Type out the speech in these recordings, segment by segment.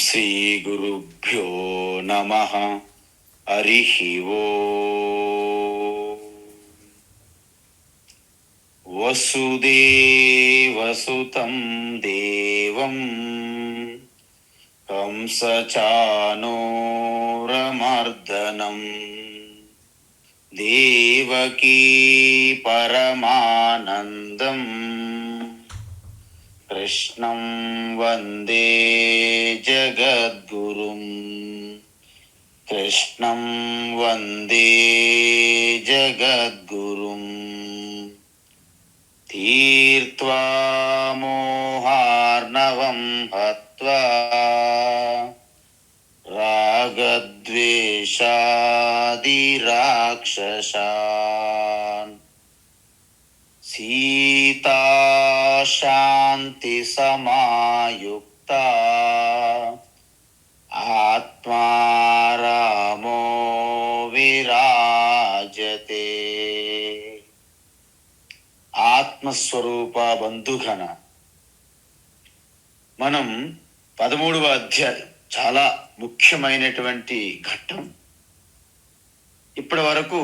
శ్రీగురుభ్యో నమః. హరి ఓం. వసుదేవసుతం దేవం కంసచానూరమర్దనం దేవకీ పరమానందం కృష్ణం వందే జగద్గురుం. కృష్ణం వందే జగద్గురుం. తీర్త్వా మోహార్ణవం హత్వా రాగద్వేషాది రాక్షసాన్ సీతా శాంతి సమాయుక్త ఆత్మా రామో విరాజతే. ఆత్మస్వరూప బంధుఘన. మనం 13వ అధ్యాయం చాలా ముఖ్యమైనటువంటి ఘట్టం. ఇప్పటి వరకు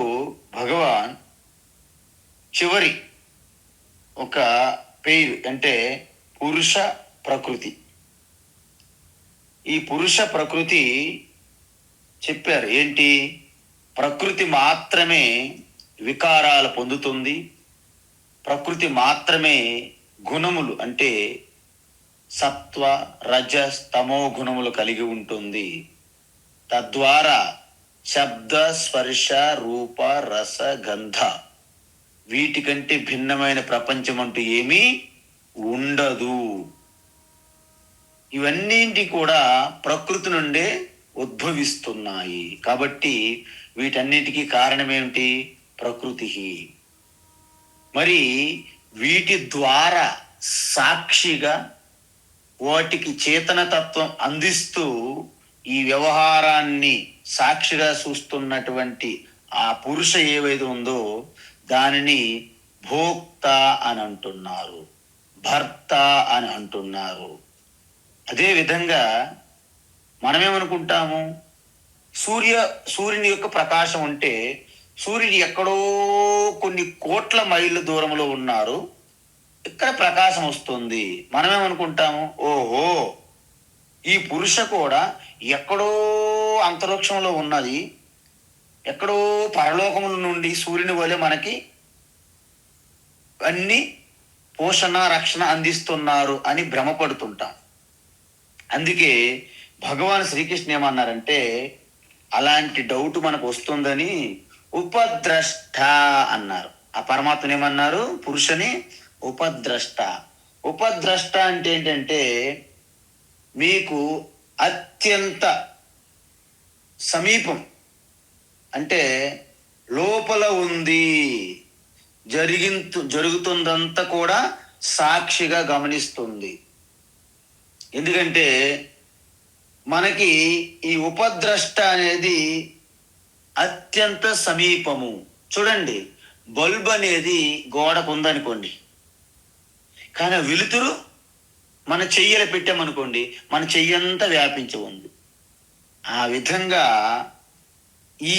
భగవాన్ చివరి ఒక పేరు అంటే పురుష ప్రకృతి. ఈ పురుష ప్రకృతి చెప్పారు. ఏంటి? ప్రకృతి మాత్రమే వికారాలు పొందుతుంది, ప్రకృతి మాత్రమే గుణములు అంటే సత్వ రజ తమో గుణములు కలిగి ఉంటుంది. తద్వారా శబ్ద స్పర్శ రూప రస గంధ వీటికంటే భిన్నమైన ప్రపంచం అంటూ ఏమీ ఉండదు. ఇవన్నింటి కూడా ప్రకృతి నుండే ఉద్భవిస్తున్నాయి. కాబట్టి వీటన్నిటికీ కారణమేమిటి? ప్రకృతి. మరి వీటి ద్వారా సాక్షిగా వాటికి చేతనతత్వం అందిస్తూ ఈ వ్యవహారాన్ని సాక్షిగా చూస్తున్నటువంటి ఆ పురుష ఏవైతే ఉందో దానిని భోక్త అని అంటున్నారు, భర్త అని అంటున్నారు. అదేవిధంగా మనమేమనుకుంటాము? సూర్యుని యొక్క ప్రకాశం ఉంటే సూర్యుడు ఎక్కడో కొన్ని కోట్ల మైళ్ళ దూరంలో ఉన్నారు, ఇక్కడ ప్రకాశం వస్తుంది. మనమేమనుకుంటాము? ఓహో, ఈ పురుష కూడా ఎక్కడో అంతరిక్షంలో ఉన్నది, ఎక్కడో పరలోకముల నుండి సూర్యుని వలె మనకి అన్ని పోషణ రక్షణ అందిస్తున్నారు అని భ్రమపడుతుంటాం. అందుకే భగవాన్ శ్రీకృష్ణ ఏమన్నారంటే, అలాంటి డౌట్ మనకు వస్తుందని ఉపద్రష్ట అన్నారు. ఆ పరమాత్మని ఏమన్నారు? పురుషని ఉపద్రష్ట. ఉపద్రష్ట అంటే ఏంటంటే మీకు అత్యంత సమీపం, అంటే లోపల ఉంది, జరుగుతుందంతా కూడా సాక్షిగా గమనిస్తుంది. ఎందుకంటే మనకి ఈ ఉపద్రష్ట అనేది అత్యంత సమీపము. చూడండి, బల్బ్ అనేది గోడకు ఉందనుకోండి, కానీ వెలుతురు మన చెయ్యలు పెట్టామనుకోండి, మన చెయ్యంతా వ్యాపించి ఉంది. ఆ విధంగా ఈ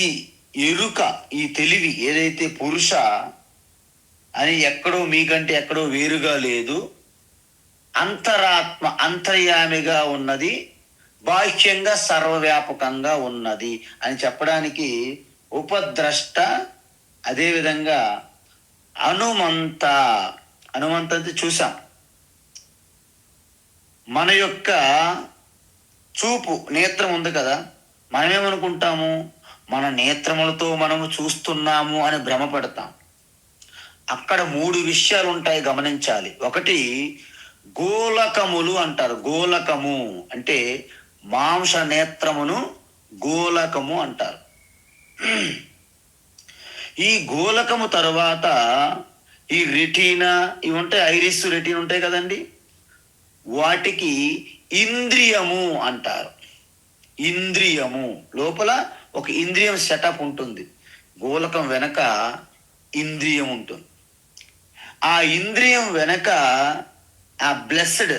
ఎరుక, ఈ తెలివి ఏదైతే పురుష అని ఎక్కడో మీకంటే ఎక్కడో వేరుగా లేదు, అంతరాత్మ అంతర్యామిగా ఉన్నది, బాహ్యంగా సర్వవ్యాపకంగా ఉన్నది అని చెప్పడానికి ఉపద్రష్ట. అదేవిధంగా హనుమంత. హనుమంత అంటే చూసాం. మన యొక్క చూపు నేత్రం ఉంది కదా, మనమేమనుకుంటాము? మన నేత్రములతో మనము చూస్తున్నాము అని భ్రమపడతాం. అక్కడ 3 విషయాలు ఉంటాయి, గమనించాలి. ఒకటి గోలకములు అంటారు. గోలకము అంటే మాంస నేత్రమును గోలకము అంటారు. ఈ గోలకము తరువాత ఈ రెటీనా ఇవి ఉంటాయి, ఐరిస్ రెటీనా ఉంటాయి కదండి, వాటికి ఇంద్రియము అంటారు. ఇంద్రియము లోపల ఒక ఇంద్రియం సెటప్ ఉంటుంది, గోలకం వెనక ఇంద్రియం ఉంటుంది. ఆ ఇంద్రియం వెనక ఆ బ్లెస్డ్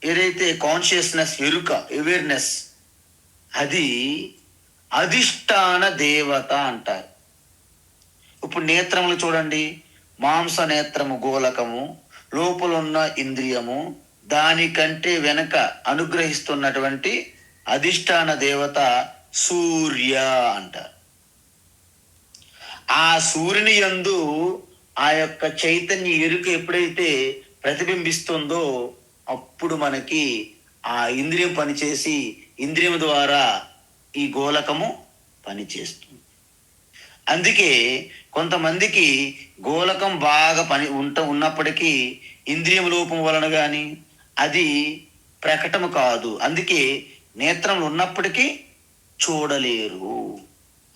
ఏదైతే కాన్షియస్నెస్, ఎరుక, అవేర్నెస్, అది అధిష్టాన దేవత అంటారు. ఇప్పుడు నేత్రములు చూడండి, మాంస నేత్రము గోలకము, లోపలున్న ఇంద్రియము, దానికంటే వెనక అనుగ్రహిస్తున్నటువంటి అధిష్టాన దేవత సూర్య అంటారు. ఆ సూర్యుని యందు ఆ యొక్క చైతన్య ఎరుక ఎప్పుడైతే ప్రతిబింబిస్తుందో అప్పుడు మనకి ఆ ఇంద్రియం పనిచేసి ఇంద్రియం ద్వారా ఈ గోలకము పనిచేస్తుంది. అందుకే కొంతమందికి గోలకం బాగా ఉన్నప్పటికీ ఇంద్రియం లోపం వలన కానీ అది ప్రకటన కాదు. అందుకే నేత్రములు ఉన్నప్పటికీ చూడలేరు.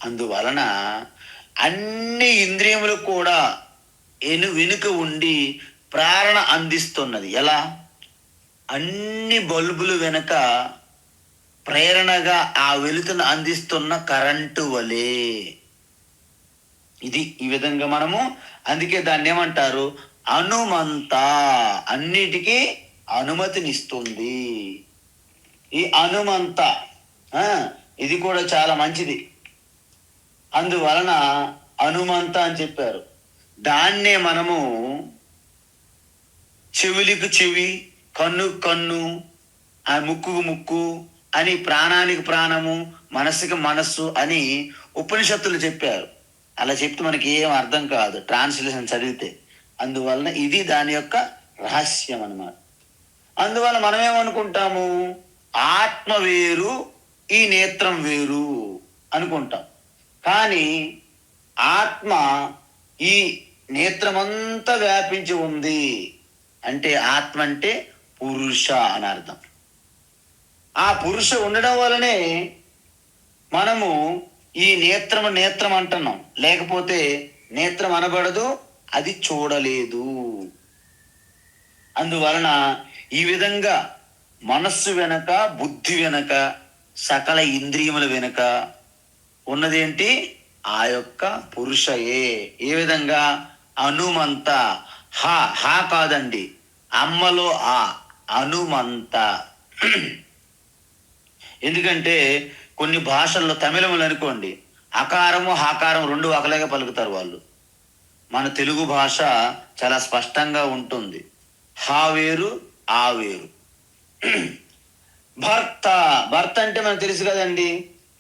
అందువలన అన్ని ఇంద్రియములు కూడా వెనుక ఉండి ప్రేరణ అందిస్తున్నది. ఎలా? అన్ని బల్బులు వెనుక ప్రేరణగా ఆ వెలుతును అందిస్తున్న కరెంటు వలె. ఇది ఈ విధంగా మనము, అందుకే దాన్ని ఏమంటారు? అనుమంత, అన్నిటికీ అనుమతినిస్తుంది. ఈ అనుమంత ఇది కూడా చాలా మంచిది. అందువలన అనుమంత అని చెప్పారు. దాన్నే మనము చెవులకు చెవి, కన్నుకు కన్ను, ఆ ముక్కుకు ముక్కు అని, ప్రాణానికి ప్రాణము, మనస్సుకి మనస్సు అని ఉపనిషత్తులు చెప్పారు. అలా చెప్తే మనకి ఏం అర్థం కాదు ట్రాన్స్లేషన్ చదివితే. అందువలన ఇది దాని యొక్క రహస్యం అన్నమాట. అందువల్ల మనం ఏమనుకుంటాము? ఆత్మ వేరు, ఈ నేత్రం వేరు అనుకుంటాం. కానీ ఆత్మ ఈ నేత్రమంతా వ్యాపించి ఉంది. అంటే ఆత్మ అంటే పురుష అని అర్థం. ఆ పురుష ఉండడం వలనే మనము ఈ నేత్రం అంటున్నాం. లేకపోతే నేత్రం అనబడదు, అది చూడలేదు. అందువలన ఈ విధంగా మనస్సు వెనక, బుద్ధి వెనక, సకల ఇంద్రియముల వెనక ఉన్నదేంటి? ఆ యొక్క పురుషయే. ఏ విధంగా? అనుమంత. హా కాదండి, అమ్మలో ఆ అనుమంత. ఎందుకంటే కొన్ని భాషల్లో, తమిళములు అనుకోండి, అకారము హాకారం రెండు ఒకలాగా పలుకుతారు వాళ్ళు. మన తెలుగు భాష చాలా స్పష్టంగా ఉంటుంది. హా వేరు, ఆ వేరు. భర్త, భర్త అంటే మనకు తెలుసు కదండి,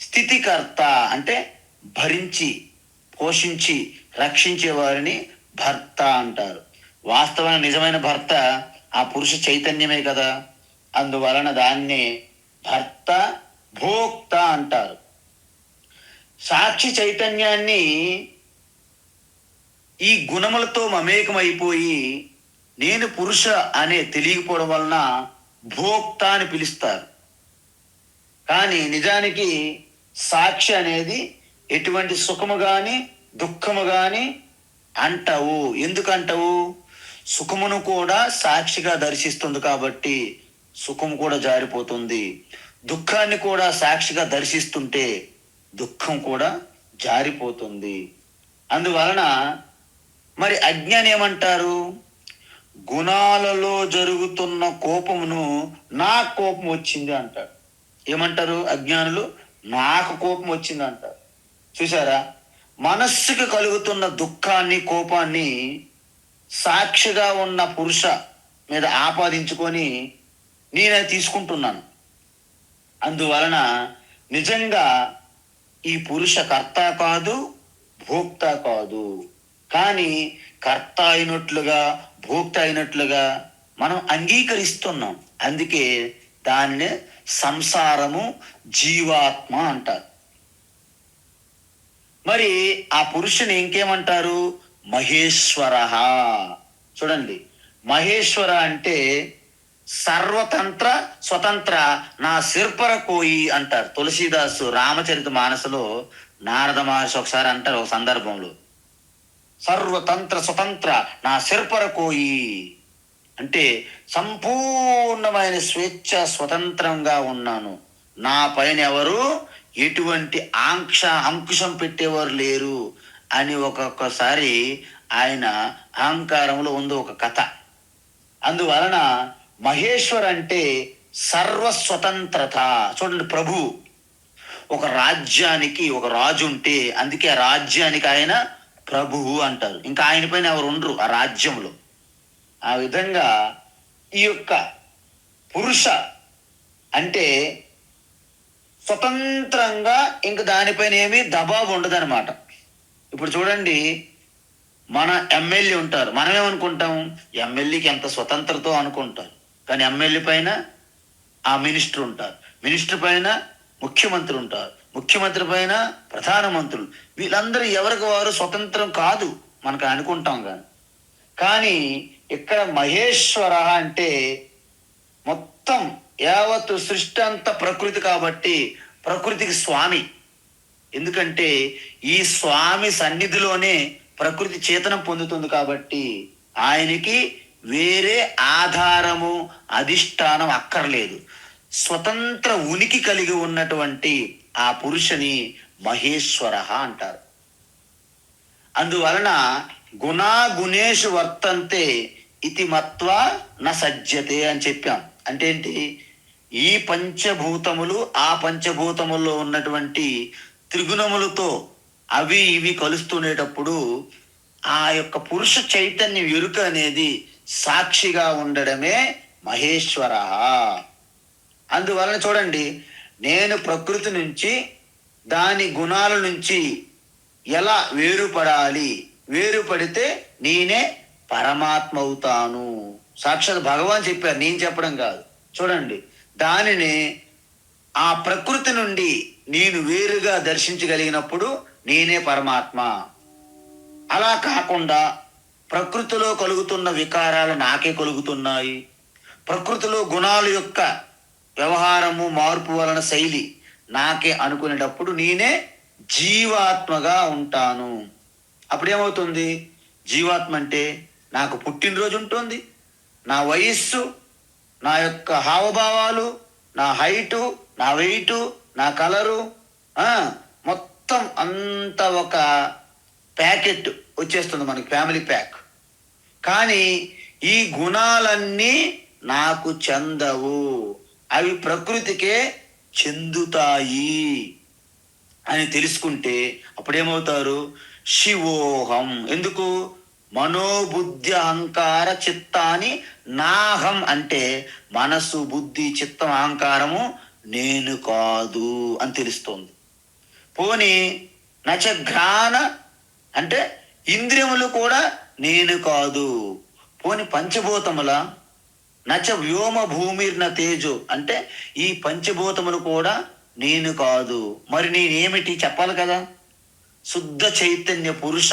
స్థితికర్త అంటే భరించి, పోషించి, రక్షించే వారిని భర్త అంటారు. వాస్తవానికి నిజమైన భర్త ఆ పురుష చైతన్యమే కదా. అందువలన దాన్ని భర్త, భోక్త అంటారు. సాక్షి చైతన్యాన్ని ఈ గుణములతో మమేకమైపోయి నేను పురుష అనే తెలియకపోవడం వలన భోక్త అని పిలుస్తారు. కానీ నిజానికి సాక్షి అనేది ఎటువంటి సుఖము గాని దుఃఖము గాని అంటావు. ఎందుకంటావు? సుఖమును కూడా సాక్షిగా దర్శిస్తుంది కాబట్టి సుఖము కూడా జారిపోతుంది. దుఃఖాన్ని కూడా సాక్షిగా దర్శిస్తుంటే దుఃఖం కూడా జారిపోతుంది. అందువలన మరి అజ్ఞాని ఏమంటారు? గుణాలలో జరుగుతున్న కోపమును నా కోపం వచ్చింది అంటాడు. ఏమంటారు అజ్ఞానులు? నాకు కోపం వచ్చింది అంటారు. చూసారా? మనస్సుకు కలుగుతున్న దుఃఖాన్ని, కోపాన్ని సాక్షిగా ఉన్న పురుష మీద ఆపాదించుకొని నేనే తీసుకుంటున్నాను. అందువలన నిజంగా ఈ పురుష కర్త కాదు, భోక్త కాదు. కానీ కర్త అయినట్లుగా, భోక్త అయినట్లుగా మనం అంగీకరిస్తున్నాం. అందుకే దానిని సంసారము, జీవాత్మ అంటారు. మరి ఆ పురుషుని ఇంకేమంటారు? మహేశ్వర. చూడండి, మహేశ్వర అంటే సర్వతంత్ర స్వతంత్ర నా సిర్పర కోయి అంటారు. తులసీదాసు రామచరిత మానసలో నారద మహర్షి ఒకసారి అంటారు ఒక సందర్భంలో, సర్వతంత్ర స్వతంత్ర నా సిర్పర కోయి అంటే సంపూర్ణమైన స్వేచ్ఛ, స్వతంత్రంగా ఉన్నాను. నా పైన ఎవరు ఎటువంటి అంకుశం పెట్టేవారు లేరు అని ఒక్కొక్కసారి ఆయన అహంకారంలో ఉంది ఒక కథ. అందువలన మహేశ్వర్ అంటే సర్వస్వతంత్రత. చూడండి, ప్రభు ఒక రాజ్యానికి ఒక రాజు ఉంటే అందుకే ఆ రాజ్యానికి ఆయన ప్రభువు అంటారు. ఇంకా ఆయన పైన ఎవరు ఉండరు ఆ రాజ్యంలో. ఆ విధంగా ఈ యొక్క పురుష అంటే స్వతంత్రంగా ఇంక దానిపైన ఏమీ దబాబు ఉండదన్నమాట. ఇప్పుడు చూడండి, మన ఎమ్మెల్యే ఉంటారు, మనమేమనుకుంటాం, ఎమ్మెల్యేకి ఎంత స్వతంత్రతో అనుకుంటారు. కానీ ఎమ్మెల్యే పైన ఆ మినిస్టర్ ఉంటారు, మినిస్టర్ పైన ముఖ్యమంత్రి ఉంటారు, ముఖ్యమంత్రి పైన ప్రధానమంత్రులు. వీళ్ళందరూ ఎవరికి వారు స్వతంత్రం కాదు మనకు అనుకుంటాం. కానీ ఇక్కడ మహేశ్వర అంటే మొత్తం యావత్తు సృష్టి అంతా ప్రకృతి కాబట్టి ప్రకృతికి స్వామి. ఎందుకంటే ఈ స్వామి సన్నిధిలోనే ప్రకృతి చేతనం పొందుతుంది కాబట్టి ఆయనకి వేరే ఆధారము అధిష్టానం అక్కర్లేదు. స్వతంత్ర ఉనికి కలిగి ఉన్నటువంటి ఆ పురుషుని మహేశ్వర అంటారు. అందువలన గుణా గుణేషు వర్తంతే ఇతి మత్వా న సజ్జతే అని చెప్పాం. అంటే ఏంటి? ఈ పంచభూతములు ఆ పంచభూతముల్లో ఉన్నటువంటి త్రిగుణములతో అవి ఇవి కలుస్తుండేటప్పుడు ఆ యొక్క పురుష చైతన్యం ఎరుక అనేది సాక్షిగా ఉండడమే మహేశ్వర. అందువలన చూడండి, నేను ప్రకృతి నుంచి దాని గుణాల నుంచి ఎలా వేరుపడాలి, వేరుపడితే నేనే పరమాత్మ అవుతాను. సాక్షాత్ భగవాన్ చెప్పారు, నేను చెప్పడం కాదు. చూడండి, దానిని ఆ ప్రకృతి నుండి నేను వేరుగా దర్శించగలిగినప్పుడు నేనే పరమాత్మ. అలా కాకుండా ప్రకృతిలో కలుగుతున్న వికారాలు నాకే కలుగుతున్నాయి, ప్రకృతిలో గుణాల యొక్క వ్యవహారము మార్పు వలన శైలి నాకే అనుకునేటప్పుడు నేనే జీవాత్మగా ఉంటాను. అప్పుడేమవుతుంది? జీవాత్మ అంటే నాకు పుట్టినరోజు ఉంటుంది, నా వయస్సు, నా యొక్క హావభావాలు, నా హైటు, నా వెయిటు, నా కలరు, మొత్తం అంత ఒక ప్యాకెట్ వచ్చేస్తుంది మనకి, ఫ్యామిలీ ప్యాక్. కానీ ఈ గుణాలన్నీ నాకు చెందవు, అవి ప్రకృతికే చెందుతాయి అని తెలుసుకుంటే అప్పుడేమవుతారు? శివోహం. ఎందుకు? మనోబుద్ధి అహంకార చిత్తాని నాహం అంటే మనసు, బుద్ధి, చిత్తం, అహంకారము నేను కాదు అని తెలుస్తోంది. పోని నచఘ్రాణ అంటే ఇంద్రియములు కూడా నేను కాదు. పోని పంచభూతముల నచ వ్యోమ భూమిర్న తేజో అంటే ఈ పంచభూతములు కూడా నేను కాదు. మరి నేనేమిటి చెప్పాలి కదా? శుద్ధ చైతన్య పురుష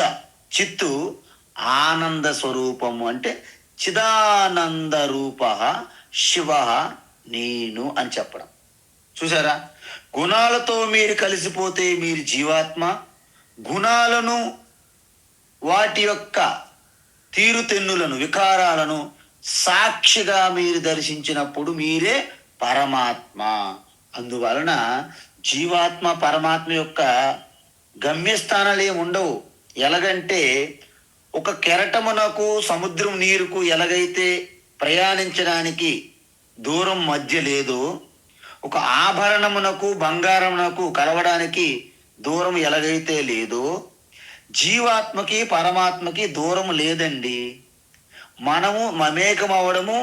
చిత్తు ఆనంద స్వరూపము అంటే చిదానంద రూప శివ నేను అని చెప్పడం. చూసారా? గుణాలతో మీరు కలిసిపోతే మీరు జీవాత్మ, గుణాలను వాటి యొక్క తీరుతెన్నులను వికారాలను సాక్షిగా మీరు దర్శించినప్పుడు మీరే పరమాత్మ. అందువలన జీవాత్మ పరమాత్మ యొక్క గమ్యస్థానాలు ఏమి ఉండవు. ఎలాగంటే ఒక కెరటమునకు సముద్రం నీరుకు ఎలాగైతే ప్రయాణించడానికి దూరం మధ్య లేదో, ఒక ఆభరణమునకు బంగారమునకు కలవడానికి దూరం ఎలాగైతే లేదో, జీవాత్మకి పరమాత్మకి దూరం లేదండి. మనము మమేకం అవ్వడము,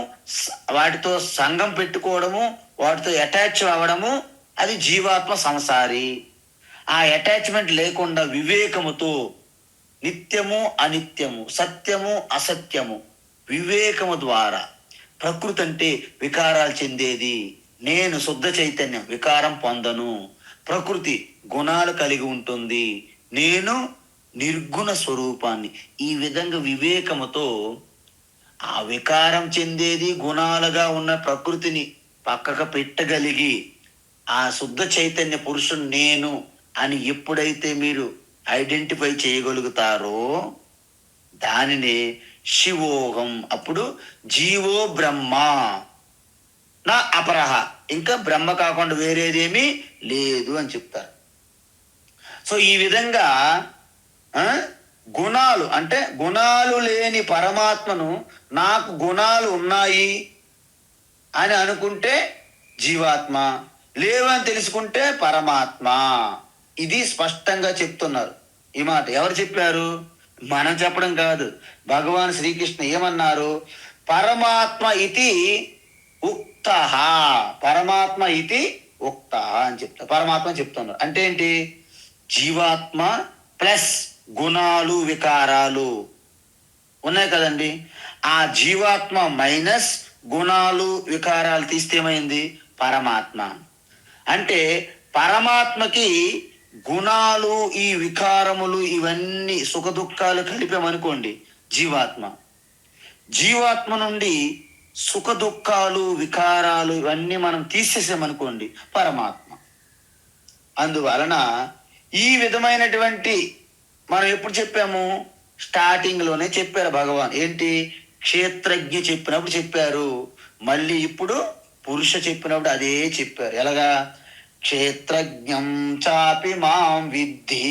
వాటితో సంఘం పెట్టుకోవడము, వాటితో అటాచ్ అవ్వడము, అది జీవాత్మ సంసారి. ఆ అటాచ్మెంట్ లేకుండా వివేకముతో నిత్యము అనిత్యము, సత్యము అసత్యము వివేకము ద్వారా ప్రకృతి అంటే వికారాలు చెందేది, నేను శుద్ధ చైతన్యం వికారం పొందను, ప్రకృతి గుణాలు కలిగి ఉంటుంది, నేను నిర్గుణ స్వరూపాన్ని. ఈ విధంగా వివేకముతో ఆ వికారం చెందేది గుణాలుగా ఉన్న ప్రకృతిని పక్కకు పెట్టగలిగి ఆ శుద్ధ చైతన్య పురుషుడు నేను అని ఎప్పుడైతే మీరు ఐడెంటిఫై చేయగలుగుతారో దానిని శివోహం. అప్పుడు జీవో బ్రహ్మ నా అపరహ, ఇంకా బ్రహ్మ కాకుండా వేరేదేమీ లేదు అని చెప్తారు. సో ఈ విధంగా గుణాలు అంటే గుణాలు లేని పరమాత్మను నాకు గుణాలు ఉన్నాయి, అని అనుకుంటే జీవాత్మ, లేవని తెలుసుకుంటే పరమాత్మ. ఇది స్పష్టంగా చెప్తున్నారు. ఈ మాట ఎవరు చెప్పారు? మనం చెప్పడం కాదు. భగవాన్ శ్రీకృష్ణ ఏమన్నారు? పరమాత్మ ఇది ఉక్త, పరమాత్మ ఇది ఉక్త అని చెప్తారు. పరమాత్మ చెప్తున్నారు అంటే ఏంటి? జీవాత్మ ప్లస్ గుణాలు వికారాలు ఉన్నాయి కదండి. ఆ జీవాత్మ మైనస్ గుణాలు వికారాలు తీస్తే ఏమైంది? పరమాత్మ. అంటే పరమాత్మకి గుణాలు, ఈ వికారములు, ఇవన్నీ సుఖ దుఃఖాలు కలిపామనుకోండి జీవాత్మ. జీవాత్మ నుండి సుఖ దుఃఖాలు వికారాలు ఇవన్నీ మనం తీసేసామనుకోండి పరమాత్మ. అందువలన ఈ విధమైనటువంటి మనం ఎప్పుడు చెప్పాము? స్టార్టింగ్ లోనే చెప్పారు భగవాన్. ఏంటి? క్షేత్రజ్ఞ చెప్పినప్పుడు చెప్పారు, మళ్ళీ ఇప్పుడు పురుష చెప్పినప్పుడు అదే చెప్పారు. ఎలాగా? క్షేత్రజ్ఞం చాపి మాం విద్ధి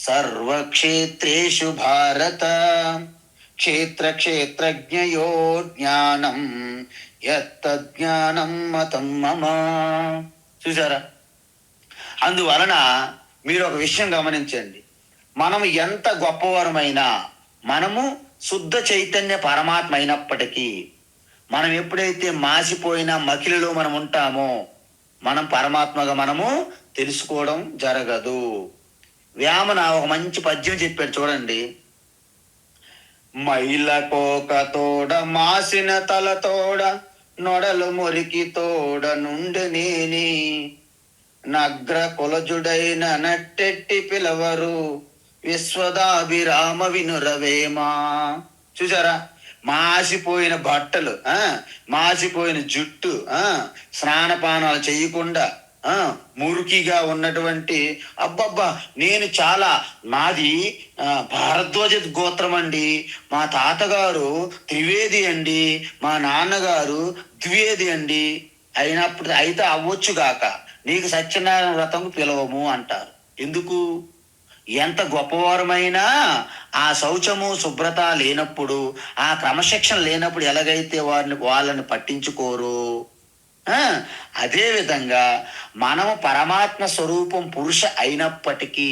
సర్వక్షేత్రేషు భారత, క్షేత్రజ్ఞయో జ్ఞానం యత్తజ్ఞానం మతం మమ. చూసారా? అందువలన మీరు ఒక విషయం గమనించండి. మనం ఎంత గొప్పవారమైనా, మనము శుద్ధ చైతన్య పరమాత్మ అయినప్పటికీ, మనం ఎప్పుడైతే మాసిపోయిన మకిలిలో మనం ఉంటామో, మనం పరమాత్మగా మనము తెలుసుకోవడం జరగదు. వేమన ఒక మంచి పద్యం చెప్పాడు చూడండి. మైల కోక తోడ మాసిన తల తోడ నొడలు మురికి తోడ నుండి నేని, నగ్ర కులజుడైన నట్టెట్టి పిలవరు విశ్వదాభిరామ వినురవేమా. చూసారా? మాసిపోయిన బట్టలు, మాసిపోయిన జుట్టు, స్నానపానాలు చేయకుండా మురికిగా ఉన్నటువంటి, అబ్బబ్బా నేను చాలా, నాది భారద్వాజ గోత్రం అండి, మా తాతగారు త్రివేది అండి, మా నాన్నగారు ద్వివేది అండి, అయినప్పుడు అయితే అవ్వచ్చుగాక నీకు సత్యనారాయణ వ్రతం పిలవము అంటారు. ఎందుకు? ఎంత గొప్పవారమైనా ఆ శౌచము శుభ్రత లేనప్పుడు, ఆ క్రమశిక్షణ లేనప్పుడు ఎలాగైతే వాళ్ళని పట్టించుకోరు, అదే విధంగా మనము పరమాత్మ స్వరూపం పురుష అయినప్పటికీ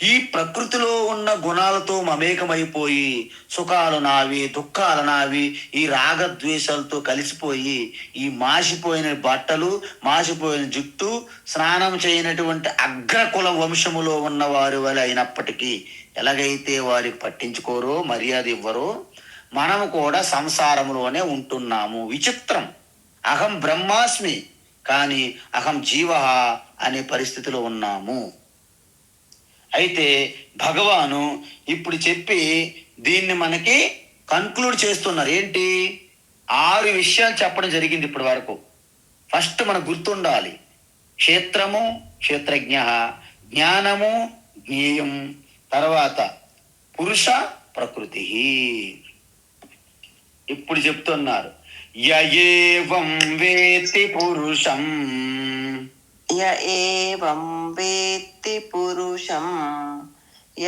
ఈ ప్రకృతిలో ఉన్న గుణాలతో మమేకమైపోయి, సుఖాలు నావి దుఃఖాలు నావి, ఈ రాగద్వేషాలతో కలిసిపోయి, ఈ మాసిపోయిన బట్టలు, మాసిపోయిన జుట్టు, స్నానం చేయనటువంటి అగ్రకుల వంశములో ఉన్న వారి వల్ల అయినప్పటికీ ఎలాగైతే వారికి పట్టించుకోరో, మర్యాద ఇవ్వరో, మనము కూడా సంసారంలోనే ఉంటున్నాము. విచిత్రం. అహం బ్రహ్మాస్మి కానీ అహం జీవ అనే పరిస్థితిలో ఉన్నాము. అయితే భగవాను ఇప్పుడు చెప్పి దీన్ని మనకి కన్క్లూడ్ చేస్తున్నారు. ఏంటి? 6 విషయాలు చెప్పడం జరిగింది ఇప్పటి వరకు. ఫస్ట్ మనకు గుర్తుండాలి, క్షేత్రము క్షేత్రజ్ఞ, జ్ఞానము జ్ఞేయం, తర్వాత పురుష ప్రకృతి. ఇప్పుడు చెప్తున్నారు, యేవం వేత్తి పురుషం, ఏవం వేత్తి పురుషం,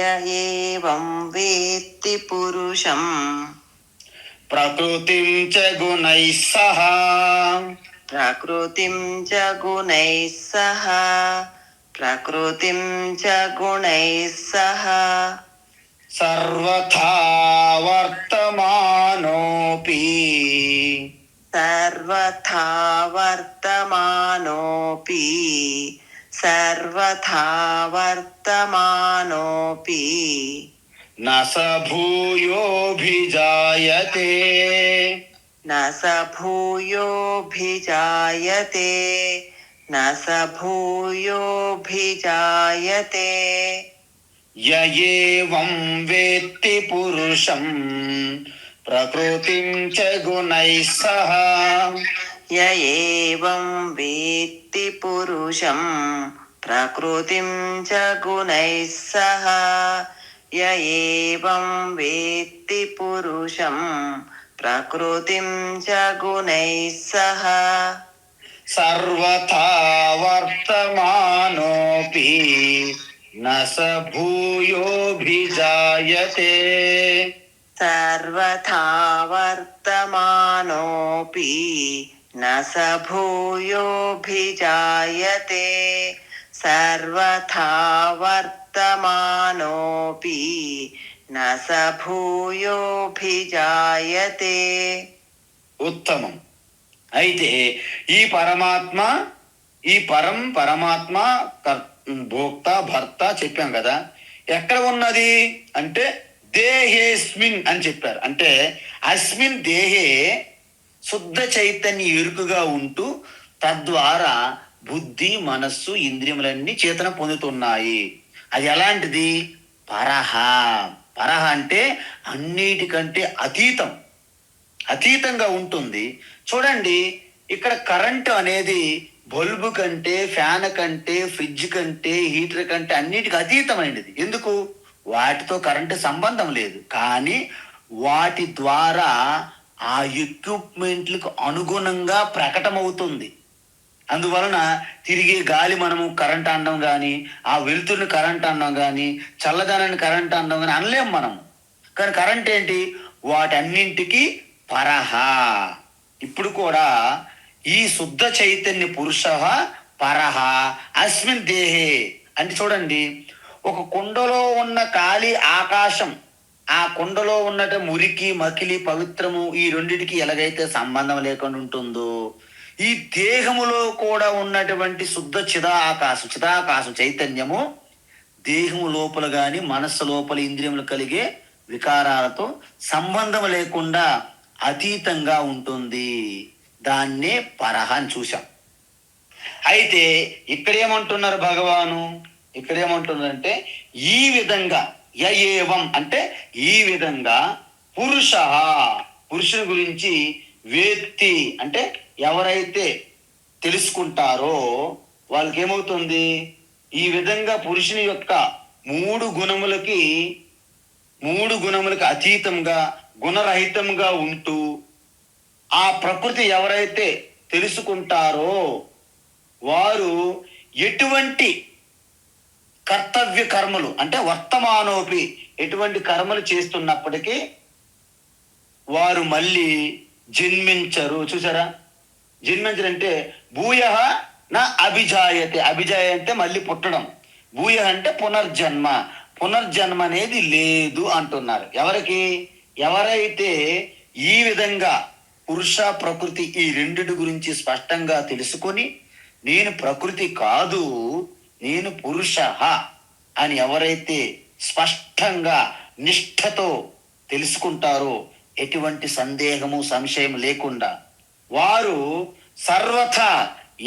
ఏవం వేత్తి పురుషం, ప్రకృతిం చ గుణైః సహ, ప్రకృతిం చ గుణైః సహ, ప్రకృతిం చ గుణైః సహ, సర్వథా వర్తమానోపి, సర్వథా వర్తమానోపి, సర్వథా వర్తమానోపి, న స భూయోభిజాయతే, న స భూయోభిజాయతే, న స భూయోభిజాయతే. యేవం వేత్తి పురుషం ప్రకృతిం చ గుణైః సహ, ఏవం వేత్తి పురుషం ప్రకృతిం చ గుణైః సహ, ఏవం వేత్తి పురుషం ప్రకృతిం చ గుణైః సహ, సర్వథా వర్తమానోపి న స భూయోభిజాయతే, సర్వథా వర్తమానోపి न स भूयोऽभिजायते सर्वथा वर्तमानोऽपि न स भूयोऽभिजायते. ఉత్తమం. అయితే ఈ పరమాత్మ, ఈ పరమాత్మ భోక్త భర్త చెప్పాం కదా, ఎక్కడ ఉన్నది అంటే దేహేస్మిన్ అని చెప్పారు. అంటే అస్మిన్ దేహే శుద్ధ చైతన్య ఎరుకుగా ఉంటూ తద్వారా బుద్ధి మనస్సు ఇంద్రియములన్నీ చేతన పొందుతున్నాయి. అది ఎలాంటిది? పరహ. పరహ అంటే అన్నిటికంటే అతీతంగా ఉంటుంది. చూడండి, ఇక్కడ కరెంటు అనేది బల్బు కంటే, ఫ్యాన్ కంటే, ఫ్రిడ్జ్ కంటే, హీటర్ కంటే అన్నిటికీ అతీతమైనది. ఎందుకు? వాటితో కరెంటు సంబంధం లేదు, కానీ వాటి ద్వారా ఆ ఎక్విప్మెంట్లకు అనుగుణంగా ప్రకటమవుతుంది. అందువలన తిరిగే గాలి మనము కరెంట్ అనడం కానీ, ఆ వెలుతురుని కరెంట్ అనడం కానీ, చల్లదనాన్ని కరెంట్ అనడం కానీ అనలేం మనం. కానీ కరెంట్ ఏంటి? వాటన్నింటికి పరహ. ఇప్పుడు కూడా ఈ శుద్ధ చైతన్య పురుష పరహ అస్మిన్ దేహే అంటే చూడండి, ఒక కుండలో ఉన్న ఖాళీ ఆకాశం, ఆ కుండలో ఉన్నట మురికి మకిలి పవిత్రము ఈ రెండిటికి ఎలాగైతే సంబంధం లేకుండా ఉంటుందో, ఈ దేహములో కూడా ఉన్నటువంటి శుద్ధ చిదాకాశం చైతన్యము దేహము లోపల గాని మనస్సు లోపల ఇంద్రియములు కలిగే వికారాలతో సంబంధం లేకుండా అతీతంగా ఉంటుంది. దాన్నే పరహ అని చూశాం. అయితే ఇక్కడేమంటున్నారు భగవాను? ఇక్కడేమంటున్నారంటే ఈ విధంగా ఏవం అంటే ఈ విధంగా పురుషుని గురించి వేత్తి అంటే ఎవరైతే తెలుసుకుంటారో వాళ్ళకి ఏమవుతుంది? ఈ విధంగా పురుషుని యొక్క మూడు గుణములకి అతీతంగా గుణరహితంగా ఉంటూ ఆ ప్రకృతి ఎవరైతే తెలుసుకుంటారో వారు ఎటువంటి కర్తవ్య కర్మలు అంటే వర్తమానోపి ఎటువంటి కర్మలు చేస్తున్నప్పటికీ వారు మళ్ళీ జన్మించరు. చూసారా? జన్మించరంటే భూయ నా అభిజాయతే. అభిజాయ అంటే మళ్ళీ పుట్టడం, భూయ అంటే పునర్జన్మ అనేది లేదు అంటున్నారు. ఎవరైతే ఈ విధంగా పురుష ప్రకృతి ఈ రెండిటి గురించి స్పష్టంగా తెలుసుకొని నేను ప్రకృతి కాదు నేను పురుష అని ఎవరైతే స్పష్టంగా నిష్ఠతో తెలుసుకుంటారో, ఎటువంటి సంశయం లేకుండా వారు సర్వథా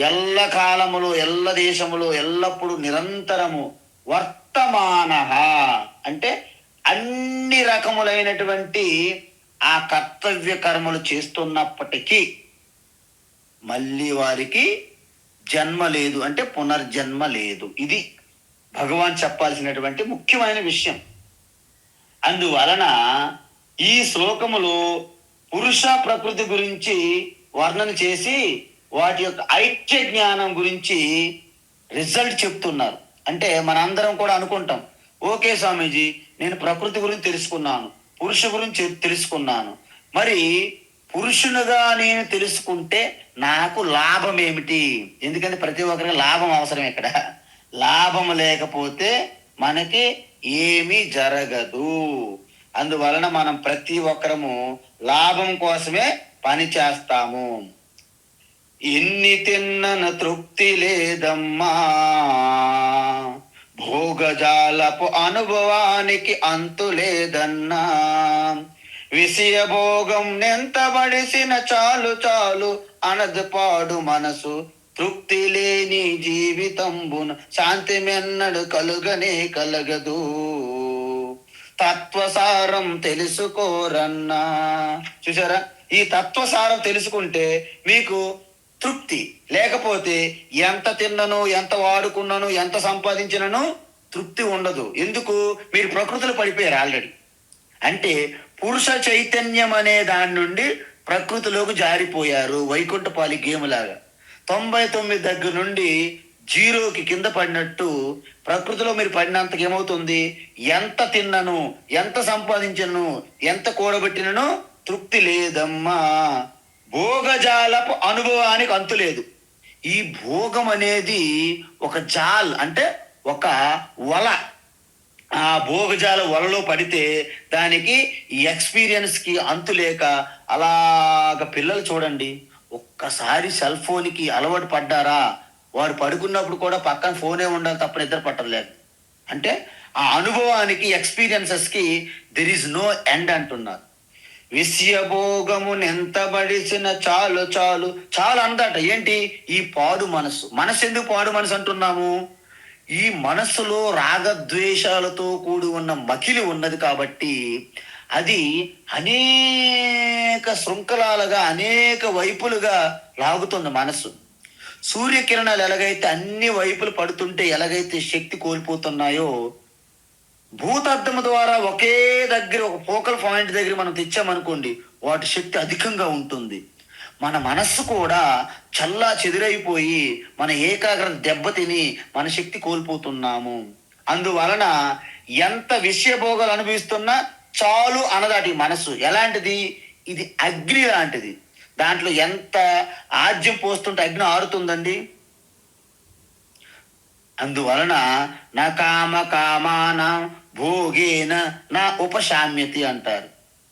ఎల్ల కాలములో ఎల్ల దేశములో ఎల్లప్పుడూ నిరంతరము వర్తమాన అంటే అన్ని రకములైనటువంటి ఆ కర్తవ్య కర్మలు చేస్తున్నప్పటికీ మళ్ళీ వారికి జన్మ లేదు అంటే పునర్జన్మ లేదు. ఇది భగవాన్ చెప్పాల్సినటువంటి ముఖ్యమైన విషయం. అందువలన ఈ శ్లోకములో పురుష ప్రకృతి గురించి వర్ణన చేసి వాటి యొక్క ఐక్య జ్ఞానం గురించి రిజల్ట్ చెప్తున్నారు. అంటే మనందరం కూడా అనుకుంటాం, ఓకే స్వామీజీ, నేను ప్రకృతి గురించి తెలుసుకున్నాను, పురుష గురించి తెలుసుకున్నాను, మరి పురుషునిగా నేను తెలుసుకుంటే నాకు లాభం ఏమిటి? ఎందుకంటే ప్రతి ఒక్కరికి లాభం అవసరం. ఇక్కడ లాభం లేకపోతే మనకి ఏమీ జరగదు. అందువలన మనం ప్రతి ఒక్కరము లాభం కోసమే పని చేస్తాము. ఎన్ని తిన్నను తృప్తి లేదమ్మా, భోగజాలపు అనుభవానికి అంతు లేదన్నా, విషయ భోగం ఎంత బడిసిన చాలు అనదుపాడు మనసు, తృప్తి లేని జీవితంబున శాంతి మెన్నడు కలగదు, తత్వసారం తెలుసుకోరన్నా. చూసారా? ఈ తత్వసారం తెలుసుకుంటే మీకు తృప్తి, లేకపోతే ఎంత తిన్నను ఎంత వాడుకున్నాను ఎంత సంపాదించినను తృప్తి ఉండదు. ఎందుకు? మీరు ప్రకృతిలో పడిపోయారు ఆల్రెడీ. అంటే పురుష చైతన్యం అనే దాని నుండి ప్రకృతిలోకి జారిపోయారు, వైకుంఠపాలి గేమ్ లాగా. 99 దగ్గర నుండి 0కి కింద పడినట్టు ప్రకృతిలో మీరు పడినంతకు ఏమవుతుంది? ఎంత తిన్నను ఎంత సంపాదించను ఎంత కూడబెట్టినను తృప్తి లేదమ్మా, భోగజాలపు అనుభవానికి అంతు లేదు. ఈ భోగం అనేది ఒక జాల్ అంటే ఒక వల. ఆ భోగజాల వలలో పడితే దానికి ఈ ఎక్స్పీరియన్స్ కి అంతు లేక అలాగ పిల్లలు చూడండి, ఒక్కసారి సెల్ ఫోన్కి అలవాటు పడ్డారా, వారు పడుకున్నప్పుడు కూడా పక్కన ఫోనే ఉండాలి తప్ప నిద్ర పట్టలేదు. అంటే ఆ అనుభవానికి ఎక్స్పీరియన్సెస్ కి దెర్ ఈజ్ నో ఎండ్ అంటున్నారు. విషయభోగము ఎంత బడిసిన చాలు చాలు చాలు అందట. ఏంటి ఈ పాడు మనసు? మనసు ఎందుకు పాడు మనసు అంటున్నాము? ఈ మనస్సులో రాగద్వేషాలతో కూడి ఉన్న మకిలి ఉన్నది కాబట్టి అది అనేక శృంఖలాలుగా అనేక వైపులుగా లాగుతుంది మనసు. సూర్యకిరణాలు ఎలాగైతే అన్ని వైపులు పడుతుంటే ఎలాగైతే శక్తి కోల్పోతున్నాయో, భూతద్దము ద్వారా ఒకే దగ్గర ఒక ఫోకల్ పాయింట్ దగ్గర మనం తెచ్చామనుకోండి, వాటి శక్తి అధికంగా ఉంటుంది. మన మనస్సు కూడా చల్లా చెదిరైపోయి మన ఏకాగ్రత దెబ్బతిని మన శక్తి కోల్పోతున్నాము. అందువలన ఎంత విషయభోగాలు అనుభవిస్తున్నా చాలు అనదాటి మనసు. ఎలాంటిది? ఇది అగ్ని లాంటిది. దాంట్లో ఎంత ఆజ్యం పోస్తుంటే అగ్ని ఆరుతుందండి. అందువలన నా కామ కామాన భోగేన నా ఉపశామ్యతి అంటారు.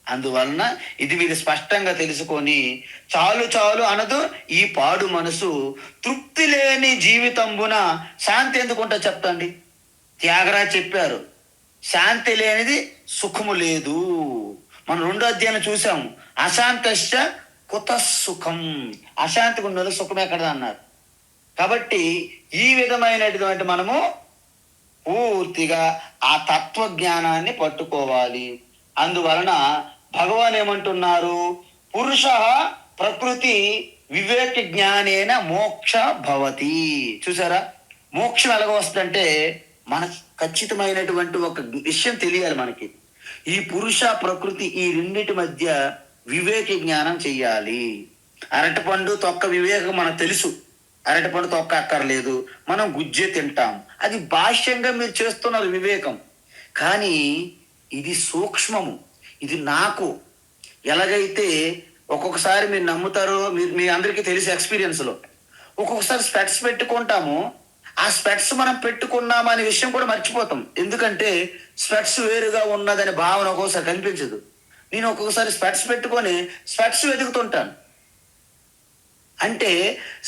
అందువలన ఇది మీరు స్పష్టంగా తెలుసుకొని చాలు చాలు అనదు ఈ పాడు మనసు. తృప్తి లేని జీవితంబున శాంతి ఎందుకుంటా చెప్తండి. త్యాగరాజ్ చెప్పారు, శాంతి లేనిది సుఖము లేదు. మనం 2వ అధ్యాయం చూసాము, అశాంతశ్చ కుత సుఖం. అశాంతిగా ఉన్నది సుఖం ఎక్కడ అన్నారు. కాబట్టి ఈ విధమైనటువంటి మనము పూర్తిగా ఆ తత్వజ్ఞానాన్ని పట్టుకోవాలి. అందువలన భగవాన్ ఏమంటున్నారు? పురుష ప్రకృతి వివేక జ్ఞానేన మోక్ష భవతి. చూసారా, మోక్షం ఎలాగ వస్తుందంటే మనకు ఖచ్చితమైనటువంటి ఒక విషయం తెలియాలి. మనకి ఈ పురుష ప్రకృతి ఈ రెండిటి మధ్య వివేక జ్ఞానం చెయ్యాలి. అరటిపండు తొక్క వివేకం మనకు తెలుసు, అరటిపండు తొక్క అక్కర్లేదు, మనం గుజ్జే తింటాం. అది బాహ్యంగా మీరు చేస్తున్నారు వివేకం. కానీ ఇది సూక్ష్మము, ఇది నాకు. ఎలాగైతే ఒక్కొక్కసారి మీరు నమ్ముతారో, మీ అందరికీ తెలిసే ఎక్స్పీరియన్స్లో ఒక్కొక్కసారి స్పెట్స్ పెట్టుకుంటాము. ఆ స్పెట్స్ మనం పెట్టుకున్నాము అనే విషయం కూడా మర్చిపోతాం. ఎందుకంటే స్పెట్స్ వేరుగా ఉన్నదనే భావన ఒక్కొక్కసారి కనిపించదు. నేను ఒక్కొక్కసారి స్పెట్స్ పెట్టుకొని స్పెట్స్ వెతుకుతుంటాను. అంటే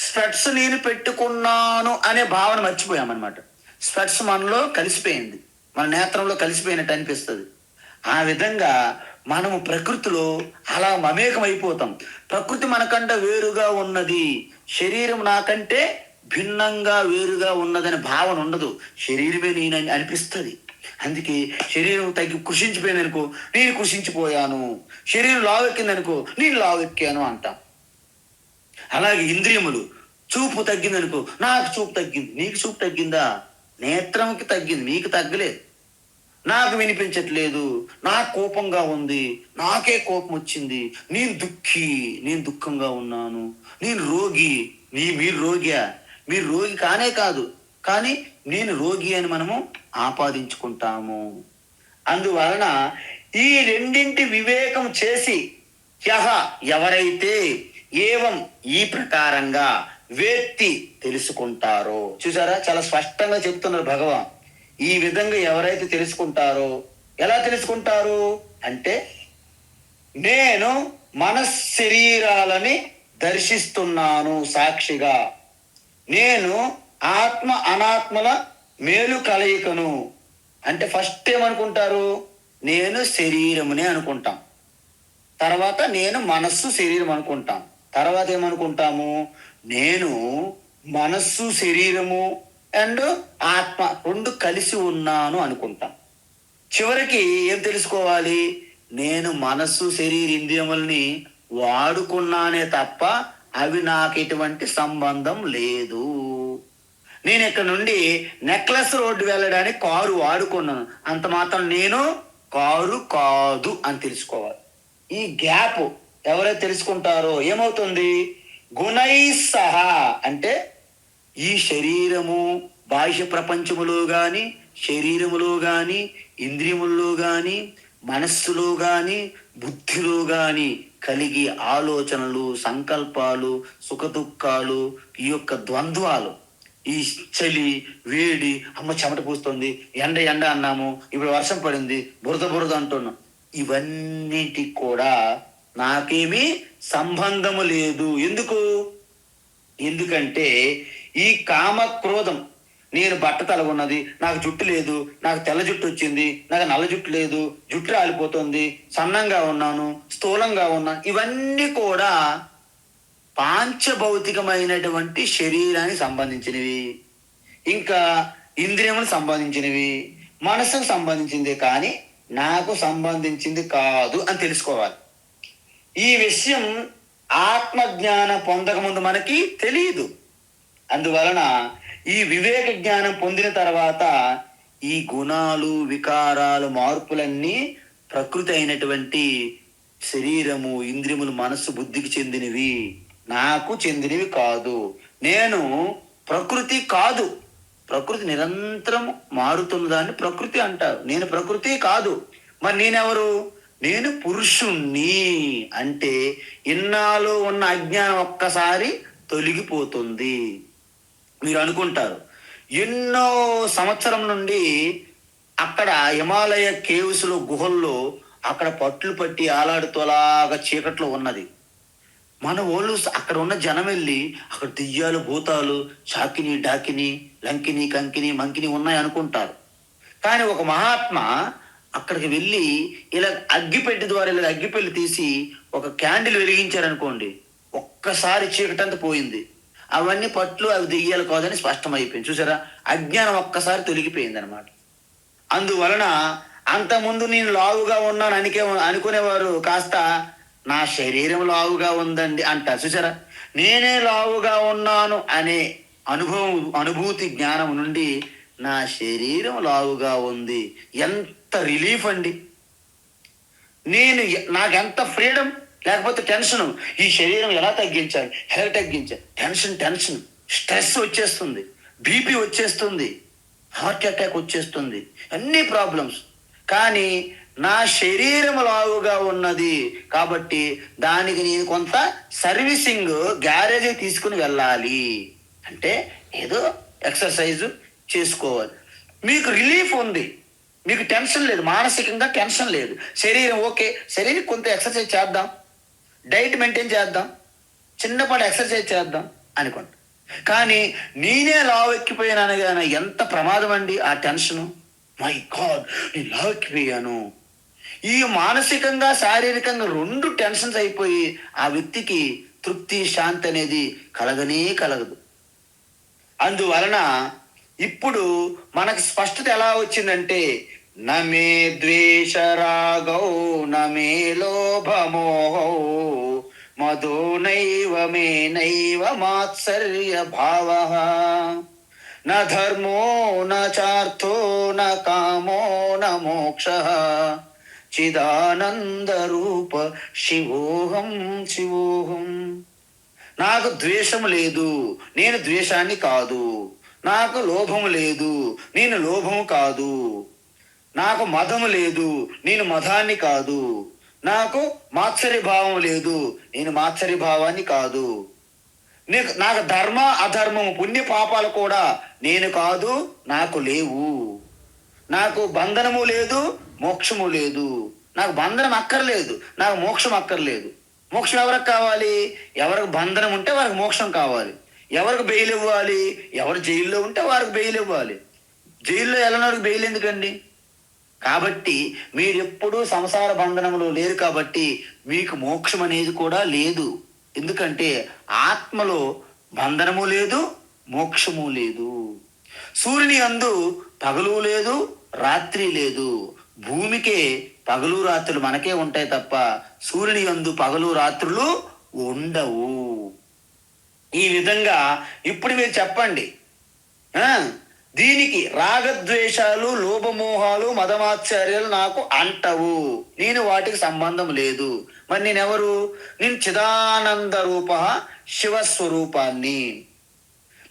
స్పెట్స్ నేను పెట్టుకున్నాను అనే భావన మర్చిపోయామన్నమాట. స్పెట్స్ మనలో కలిసిపోయింది, మన నేత్రంలో కలిసిపోయినట్టు అనిపిస్తుంది. ఆ విధంగా మనము ప్రకృతిలో అలా మమేకమైపోతాం. ప్రకృతి మనకంటే వేరుగా ఉన్నది, శరీరం నాకంటే భిన్నంగా వేరుగా ఉన్నదని భావన ఉండదు. శరీరమే నేను అనిపిస్తుంది. అందుకే శరీరం తగ్గి కృషించిపోయిందనుకో నేను కృషించిపోయాను, శరీరం లావెక్కిందనుకో నేను లావెక్కాను అంటాం. అలాగే ఇంద్రియములు, చూపు తగ్గిందనుకో నాకు చూపు తగ్గింది. నీకు చూపు తగ్గిందా? నేత్రంకి తగ్గింది, నీకు తగ్గలేదు. నాకు వినిపించట్లేదు, నాకు కోపంగా ఉంది, నాకే కోపం వచ్చింది, నేను దుఃఖంగా ఉన్నాను, నేను రోగి. మీరు రోగియా? మీరు రోగి కానే కాదు, కానీ నేను రోగి అని మనము ఆపాదించుకుంటాము. అందువలన ఈ రెండింటి వివేకం చేసి ఎవరైతే ఏవం ఈ ప్రకారంగా వేత్తి తెలుసుకుంటారో, చూసారా చాలా స్పష్టంగా చెప్తున్నారు భగవాన్. ఈ విధంగా ఎవరైతే తెలుసుకుంటారో, ఎలా తెలుసుకుంటారు అంటే నేను మనశ్శరీరాలని దర్శిస్తున్నాను సాక్షిగా, నేను ఆత్మ అనాత్మల మేలు కలయికను. అంటే ఫస్ట్ ఏమనుకుంటారు? నేను శరీరమునే అనుకుంటాం, తర్వాత నేను మనస్సు శరీరం అనుకుంటాం, తర్వాత ఏమనుకుంటాము? నేను మనస్సు శరీరము అండ్ ఆత్మ రెండు కలిసి ఉన్నాను అనుకుంటాం. చివరికి ఏం తెలుసుకోవాలి? నేను మనస్సు శరీర ఇంద్రియముల్ని వాడుకున్నానే తప్ప అవి నాకు ఎటువంటి సంబంధం లేదు. నేను ఇక్కడ నుండి నెక్లెస్ రోడ్డు వెళ్ళడానికి కారు వాడుకున్నాను, అంత మాత్రం నేను కారు కాదు అని తెలుసుకోవాలి. ఈ గ్యాప్ ఎవరైతే తెలుసుకుంటారో ఏమవుతుంది? గుణై సహా అంటే ఈ శరీరము బాహ్య ప్రపంచములో గాని, శరీరములో గాని, ఇంద్రియముల్లో గాని, మనస్సులో గాని, బుద్ధిలో గాని కలిగి ఆలోచనలు, సంకల్పాలు, సుఖదుఖాలు, ఈ యొక్క ద్వంద్వాలు, ఈ చలి, వేడి, అమ్మ చెమట పూస్తుంది, ఎండ ఎండ అన్నాము, ఇప్పుడు వర్షం పడింది, బురద బురద అంటున్నాం. ఇవన్నిటికి కూడా నాకేమీ సంబంధము లేదు. ఎందుకంటే ఈ కామ క్రోధం, నేను బట్ట తల ఉన్నది, నాకు జుట్టు లేదు, నాకు తెల్ల జుట్టు వచ్చింది, నాకు నల్ల జుట్టు లేదు, జుట్టు రాలిపోతుంది, సన్నంగా ఉన్నాను, స్థూలంగా ఉన్నాను, ఇవన్నీ కూడా పాంచభౌతికమైనటువంటి శరీరానికి సంబంధించినవి, ఇంకా ఇంద్రియములకు సంబంధించినవి, మనసుకు సంబంధించింది, కానీ నాకు సంబంధించింది కాదు అని తెలుసుకోవాలి. ఈ విషయం ఆత్మజ్ఞానం పొందకముందు మనకి తెలియదు. అందువలన ఈ వివేక జ్ఞానం పొందిన తర్వాత ఈ గుణాలు, వికారాలు, మార్పులన్నీ ప్రకృతి అయినటువంటి శరీరము, ఇంద్రియములు, మనస్సు, బుద్ధికి చెందినవి, నాకు చెందినవి కాదు. నేను ప్రకృతి కాదు. ప్రకృతి నిరంతరం మారుతున్నదాన్ని ప్రకృతి అంటారు. నేను ప్రకృతి కాదు. మరి నేనెవరు? నేను పురుషుణ్ణి. అంటే ఇన్నాళ్ళు ఉన్న అజ్ఞానం ఒక్కసారి తొలగిపోతుంది. మీరు అనుకుంటారు, ఎన్నో సంవత్సరం నుండి అక్కడ హిమాలయ కేవ్స్ లో, గుహల్లో అక్కడ పట్లు పట్టి ఆలాడుతోలాగా చీకట్లో ఉన్నది. మన వాళ్ళు అక్కడ ఉన్న జనం వెళ్ళి అక్కడ దెయ్యాలు, భూతాలు, చాకిని, డాకిని, లంకిని, కంకిని, మంకిని ఉన్నాయి అనుకుంటారు. కానీ ఒక మహాత్మా అక్కడికి వెళ్ళి ఇలా అగ్గిపెట్టి ద్వారా ఇలా అగ్గిపెట్టి తీసి ఒక క్యాండిల్ వెలిగించారనుకోండి, ఒక్కసారి చీకటంతా పోయింది. అవన్నీ పట్లు, అవి దెయ్యాలు కాదని స్పష్టమైపోయింది. చూసారా, అజ్ఞానం ఒక్కసారి తొలగిపోయింది అనమాట. అందువలన అంతకుముందు నేను లావుగా ఉన్నాను అనుకునేవారు కాస్త నా శరీరం లావుగా ఉందండి అంటారు. చూసారా, నేనే లావుగా ఉన్నాను అనే అనుభూతి జ్ఞానం నుండి నా శరీరం లావుగా ఉంది, ఎంత రిలీఫ్ అండి. నాకెంత ఫ్రీడమ్. లేకపోతే టెన్షన్, ఈ శరీరం ఎలా తగ్గించాలి, టెన్షన్, స్ట్రెస్ వచ్చేస్తుంది, బీపీ వచ్చేస్తుంది, హార్ట్ అటాక్ వచ్చేస్తుంది, అన్ని ప్రాబ్లమ్స్. కానీ నా శరీరం లావుగా ఉన్నది కాబట్టి దానికి నేను కొంత సర్వీసింగ్, గ్యారేజ్ తీసుకుని వెళ్ళాలి. అంటే ఏదో ఎక్సర్సైజ్ చేసుకోవాలి. మీకు రిలీఫ్ ఉంది, మీకు టెన్షన్ లేదు, మానసికంగా టెన్షన్ లేదు. శరీరం ఓకే, శరీరం కొంత ఎక్సర్సైజ్ చేద్దాం, డైట్ మెయింటైన్ చేద్దాం, చిన్నపాటి ఎక్సర్సైజ్ చేద్దాం అనుకోండి. కానీ నేనే లావు ఎక్కిపోయాను కానీ ఎంత ప్రమాదం అండి ఆ టెన్షను. మై గాడ్, నేను లావు ఎక్కిపోయాను. ఈ మానసికంగా, శారీరకంగా రెండు టెన్షన్స్ అయిపోయి ఆ వ్యక్తికి తృప్తి, శాంతి అనేది కలగదు. అందువలన ఇప్పుడు మనకు స్పష్టత ఎలా వచ్చిందంటే, నమే ద్వేష రాగౌ నమే లోభమోహౌ మధో నైవ మే నైవ మాత్సర్య భావః న ధర్మో న చార్థో న కామో న మోక్షః చిదానంద రూప శివోహం. నాకు ద్వేషము లేదు, నేను ద్వేషాన్ని కాదు. నాకు లోభము లేదు, నేను లోభము కాదు. నాకు మదము లేదు, నేను మదాన్ని కాదు. నాకు మాత్సర్య భావం లేదు, నేను మాత్సర్య భావాన్ని కాదు. నాకు ధర్మ, అధర్మము, పుణ్య పాపాలు కూడా నేను కాదు, నాకు లేవు. నాకు బంధనము లేదు, మోక్షము లేదు. నాకు బంధనం అక్కర్లేదు, నాకు మోక్షం అక్కర్లేదు. మోక్షం ఎవరికి కావాలి? ఎవరికి బంధనం ఉంటే వారికి మోక్షం కావాలి. ఎవరికి బెయిల్ ఇవ్వాలి? ఎవరు జైల్లో ఉంటే వారికి బెయిల్ ఇవ్వాలి. జైల్లో వెళ్ళినవారికి బెయిల్ ఎందుకండి? కాబట్టి మీరు ఎప్పుడూ సంసార బంధనములో లేరు కాబట్టి మీకు మోక్షం అనేది కూడా లేదు. ఎందుకంటే ఆత్మలో బంధనము లేదు, మోక్షము లేదు. సూర్యుని యందు పగలు లేదు, రాత్రి లేదు. భూమికే పగలు రాత్రులు మనకే ఉంటాయి తప్ప సూర్యుని యందు పగలు రాత్రులు ఉండవు. ఈ విధంగా ఇప్పుడు మీరు చెప్పండి, దీనికి రాగద్వేషాలు, లోభమోహాలు, మదమాత్సర్యాలు నాకు అంటవు, నేను వాటికి సంబంధం లేదు. మరి నేనెవరు? నేను చిదానంద రూప శివస్వరూపాన్ని.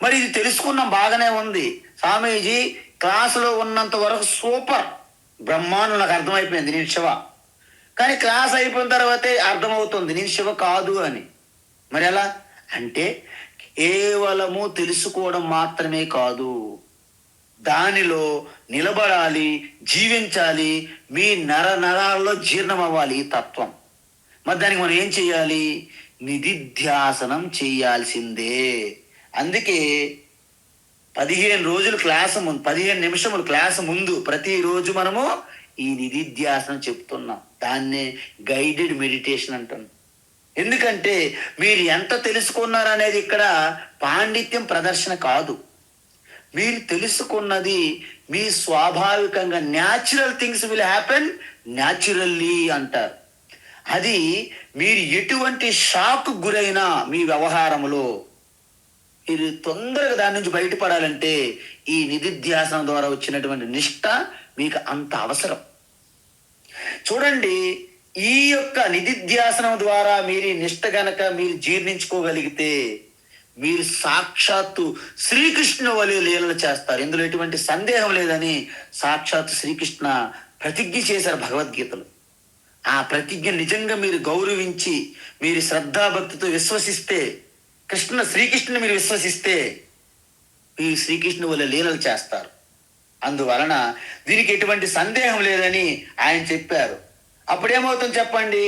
మరి ఇది తెలుసుకున్నాం, బాగానే ఉంది. స్వామీజీ క్లాసులో ఉన్నంత వరకు సూపర్, బ్రహ్మాండం, నాకు అర్థమైపోయింది, నేను శివ. కానీ క్లాస్ అయిపోయిన తర్వాతే అర్థమవుతుంది నేను శివ కాదు అని. మరి ఎలా అంటే కేవలము తెలుసుకోవడం మాత్రమే కాదు, దానిలో నిలబడాలి, జీవించాలి, మీ నరాల్లో జీర్ణం అవ్వాలి ఈ తత్వం. మరి దానికి మనం ఏం చేయాలి? నిధిధ్యాసనం చేయాల్సిందే. అందుకే 15 రోజులు క్లాసు ముందు, 15 నిమిషములు క్లాసు ముందు ప్రతిరోజు మనము ఈ నిధిధ్యాసనం చెప్తున్నాం. దాన్నే గైడెడ్ మెడిటేషన్ అంటాం. ఎందుకంటే మీరు ఎంత తెలుసుకున్నారనేది ఇక్కడ పాండిత్యం ప్రదర్శన కాదు. మీరు తెలుసుకున్నది మీ స్వాభావికంగా natural things will happen naturally అంటారు. అది మీరు ఎటువంటి షాక్ గురైనా మీ వ్యవహారంలో మీరు తొందరగా దాని నుంచి బయటపడాలంటే ఈ నిధిధ్యాసనం ద్వారా వచ్చినటువంటి నిష్ఠ మీకు అంత అవసరం. చూడండి, ఈ యొక్క నిధిధ్యాసనం ద్వారా మీరు ఈ నిష్ఠ గనక మీరు జీర్ణించుకోగలిగితే మీరు సాక్షాత్తు శ్రీకృష్ణ వలె లీలలు చేస్తారు. ఇందులో ఎటువంటి సందేహం లేదని సాక్షాత్తు శ్రీకృష్ణ ప్రతిజ్ఞ చేశారు భగవద్గీతలో. ఆ ప్రతిజ్ఞ నిజంగా మీరు గౌరవించి మీరు శ్రద్ధాభక్తితో విశ్వసిస్తే, శ్రీకృష్ణుని మీరు విశ్వసిస్తే మీరు శ్రీకృష్ణు వలె లీలలు చేస్తారు. అందువలన దీనికి ఎటువంటి సందేహం లేదని ఆయన చెప్పారు. అప్పుడేమవుతుంది చెప్పండి?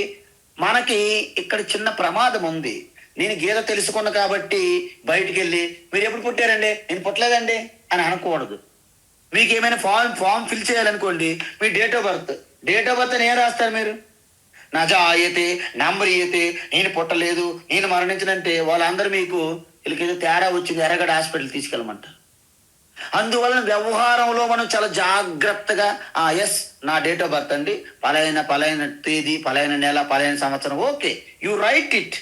మనకి ఇక్కడ చిన్న ప్రమాదం ఉంది. నేను గీత తెలుసుకున్నా కాబట్టి బయటికి వెళ్ళి మీరు ఎప్పుడు పుట్టారండి, నేను పుట్టలేదండి అని అనకూడదు. మీకు ఏమైనా ఫామ్ ఫిల్ చేయాలనుకోండి, మీ డేట్ ఆఫ్ బర్త్ ఏం రాస్తారు మీరు? నా జాయతే నంబరియతే, నేను పుట్టలేదు, నేను మరణించినంటే వాళ్ళందరూ మీకు వీళ్ళకేదో తేడా వచ్చింది ఎర్రగడ్డ హాస్పిటల్ తీసుకెళ్ళమంటారు. అందువలన వ్యవహారంలో మనం చాలా జాగ్రత్తగా ఎస్ నా డేట్ ఆఫ్ బర్త్ అండి, పలాయన తేదీ, పలాయన నెల, పలాయన సంవత్సరం, ఓకే యు రైట్ ఇట్.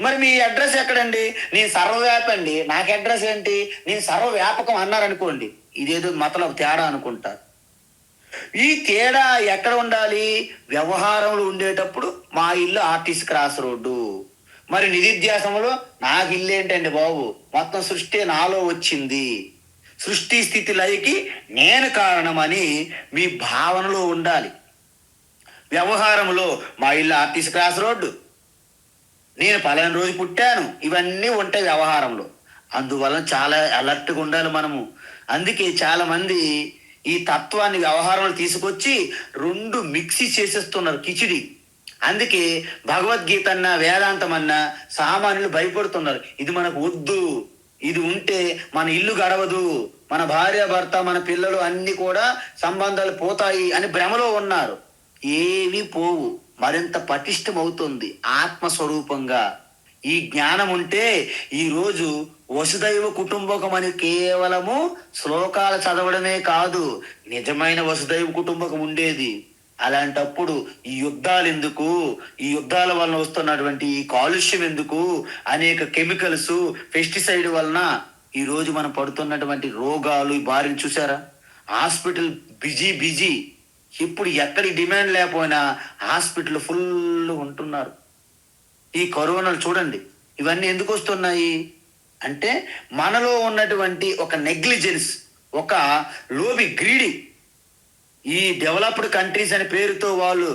మరి మీ అడ్రస్ ఎక్కడండి? నేను సర్వవ్యాపి అండి, నాకు అడ్రస్ ఏంటి? నేను సర్వవ్యాపకం అన్నారనుకోండి, ఇదేదో మతలబ్ తేడా అనుకుంటారు. ఈ తేడా ఎక్కడ ఉండాలి? వ్యవహారంలో ఉండేటప్పుడు మా ఇల్లు ఆర్టీసీ క్రాస్ రోడ్డు, మరి నిధిధ్యాసంలో నాకు ఇల్లు ఏంటండి బాబు, మొత్తం సృష్టి నాలో వచ్చింది, సృష్టి స్థితి లయకి నేను కారణమని మీ భావనలో ఉండాలి. వ్యవహారంలో మా ఇల్లు ఆర్టీసీ క్రాస్ రోడ్డు, నేను పలానా రోజు పుట్టాను, ఇవన్నీ ఉంటాయి వ్యవహారంలో. అందువలన చాలా అలర్ట్గా ఉండాలి మనము. అందుకే చాలా మంది ఈ తత్వాన్ని వ్యవహారంలో తీసుకొచ్చి రెండు మిక్సీ చేసేస్తున్నారు, కిచిడి. అందుకే భగవద్గీత అన్నా వేదాంతం అన్నా సామాన్యులు భయపడుతున్నారు. ఇది మనకు వద్దు, ఇది ఉంటే మన ఇల్లు గడవదు, మన భార్య భర్త మన పిల్లలు అన్ని కూడా సంబంధాలు పోతాయి అని భ్రమలో ఉన్నారు. ఏవి పోవు, మరింత పటిష్టమవుతుంది ఆత్మస్వరూపంగా. ఈ జ్ఞానం ఉంటే ఈరోజు వసుదైవ కుటుంబకం అని కేవలము శ్లోకాలు చదవడమే కాదు, నిజమైన వసుదైవ కుటుంబకం ఉండేది. అలాంటప్పుడు ఈ యుద్ధాలు ఎందుకు? ఈ యుద్ధాల వలన వస్తున్నటువంటి ఈ కాలుష్యం ఎందుకు? అనేక కెమికల్స్, పెస్టిసైడ్ వలన ఈరోజు మనం పడుతున్నటువంటి రోగాలు, ఈ బారిని చూసారా? Hospital busy. ఇప్పుడు ఎక్కడి డిమాండ్ లేకపోయినా హాస్పిటల్ ఫుల్ ఉంటున్నారు. ఈ కరోనాలు చూడండి, ఇవన్నీ ఎందుకు వస్తున్నాయి అంటే మనలో ఉన్నటువంటి ఒక నెగ్లిజెన్స్, ఒక లోబి, గ్రీడి. ఈ డెవలప్డ్ కంట్రీస్ అనే పేరుతో వాళ్ళు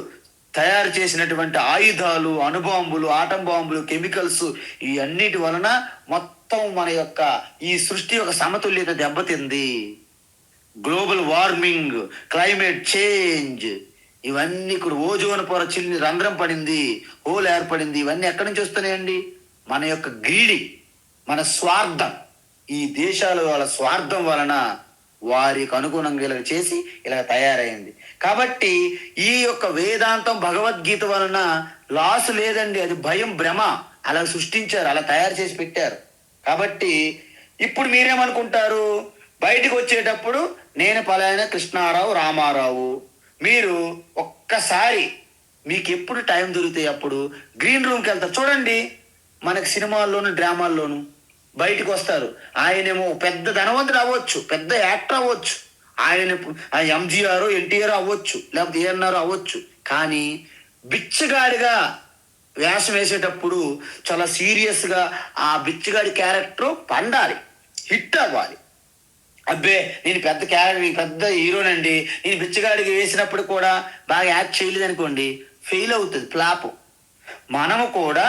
తయారు చేసినటువంటి ఆయుధాలు, అణుబాంబులు, ఆటం బాంబులు, కెమికల్స్, ఈ అన్నిటి వలన మొత్తం మన యొక్క ఈ సృష్టి యొక్క సమతుల్యత దెబ్బతింది. గ్లోబల్ వార్మింగ్, క్లైమేట్ చేంజ్, ఇవన్నీ కూడా ఓజోన్ పొర చిల్లి రంధ్రం పడింది, హోల్ ఏర్పడింది. ఇవన్నీ ఎక్కడి నుంచి వస్తున్నాయండి? మన యొక్క గ్రీడి, మన స్వార్థం. ఈ దేశాల వాళ్ళ స్వార్థం వలన వారికి అనుగుణంగా ఇలా చేసి ఇలా తయారైంది. కాబట్టి ఈ యొక్క వేదాంతం భగవద్గీత వలన లాస్ లేదండి, అది భయం, భ్రమ. అలా సృష్టించారు, అలా తయారు చేసి పెట్టారు. కాబట్టి ఇప్పుడు మీరేమనుకుంటారు? బయటకు వచ్చేటప్పుడు నేను పలానా కృష్ణారావు, రామారావు. మీరు ఒక్కసారి మీకు ఎప్పుడు టైం దొరికితే అప్పుడు గ్రీన్ రూమ్కి వెళ్తారు. చూడండి, మనకి సినిమాల్లోను, డ్రామాల్లోను బయటకు వస్తారు. ఆయనేమో పెద్ద ధనవంతుడు అవ్వచ్చు, పెద్ద యాక్టర్ అవ్వచ్చు, ఆయన ఎంజీఆర్, ఎన్టీఆర్ అవ్వచ్చు, లేకపోతే ఏఎన్ఆర్ అవ్వచ్చు. కానీ బిచ్చగాడిగా వేషం వేసేటప్పుడు చాలా సీరియస్గా ఆ బిచ్చగాడి క్యారెక్టర్ పండాలి, హిట్ అవ్వాలి. అబ్బే నేను పెద్ద పెద్ద హీరోనండి, నేను బిచ్చగాడికి వేసినప్పుడు కూడా బాగా యాక్ట్ చేయలేదు అనుకోండి, ఫెయిల్ అవుతుంది, ఫ్లాప్. మనము కూడా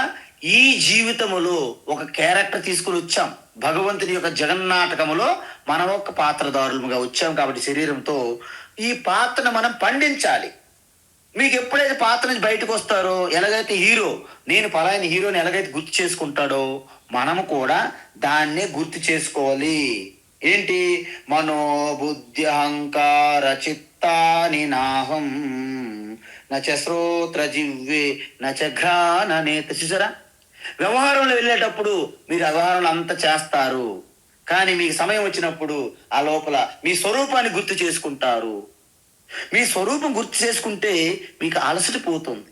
ఈ జీవితములో ఒక క్యారెక్టర్ తీసుకుని వచ్చాం, భగవంతుని యొక్క జగన్నాటకములో మనం ఒక పాత్రదారులుగా వచ్చాం కాబట్టి శరీరంతో ఈ పాత్రను మనం పండించాలి. మీకు ఎప్పుడైతే పాత్ర నుంచి బయటకు వస్తారో, ఎలాగైతే హీరో నేను పలాని హీరోని ఎలాగైతే గుర్తు చేసుకుంటాడో, మనము కూడా దాన్నే గుర్తు చేసుకోవాలి. ఏంటి? మనోబుద్ధి అహంకార చిత్తాని నాహం నచ శ్రోత్ర జివ్వే నచ ఘ్రాణ నేత. చూసారా, వ్యవహారంలో వెళ్ళేటప్పుడు మీరు వ్యవహారంలో అంతా చేస్తారు, కానీ మీకు సమయం వచ్చినప్పుడు ఆ లోపల మీ స్వరూపాన్ని గుర్తు చేసుకుంటారు. మీ స్వరూపం గుర్తు చేసుకుంటే మీకు అలసట పోతుంది.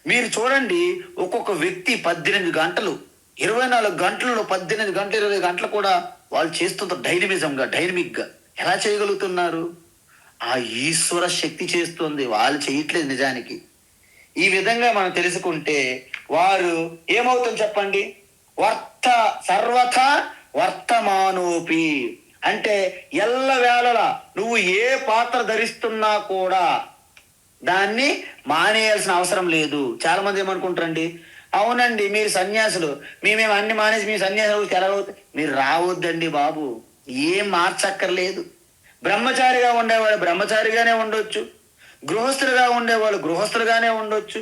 మీరు చూడండి, ఒక్కొక్క వ్యక్తి 18 గంటలు 24 గంటలలో 18 గంటలు 20 గంటలు కూడా వాళ్ళు చేస్తుంటారు డైనమిక్గా. ఎలా చేయగలుగుతున్నారు? ఆ ఈశ్వర శక్తి చేస్తుంది, వాళ్ళు చేయట్లేదు నిజానికి. ఈ విధంగా మనం తెలుసుకుంటే వారు ఏమవుతుంది చెప్పండి? సర్వథా వర్తమానోపి అంటే ఎల్లవేళలా నువ్వు ఏ పాత్ర ధరిస్తున్నా కూడా దాన్ని మానేయాల్సిన అవసరం లేదు. చాలా మంది ఏమనుకుంటారండి, అవునండి మీరు సన్యాసులు, మేమేం అన్ని మానేసి మీ సన్యాసులు తెలవద్దు. మీరు రావద్దండి బాబు, ఏం మార్చక్కర్లేదు. బ్రహ్మచారిగా ఉండేవాడు బ్రహ్మచారిగానే ఉండొచ్చు, గృహస్థులుగా ఉండేవాళ్ళు గృహస్థులుగానే ఉండొచ్చు,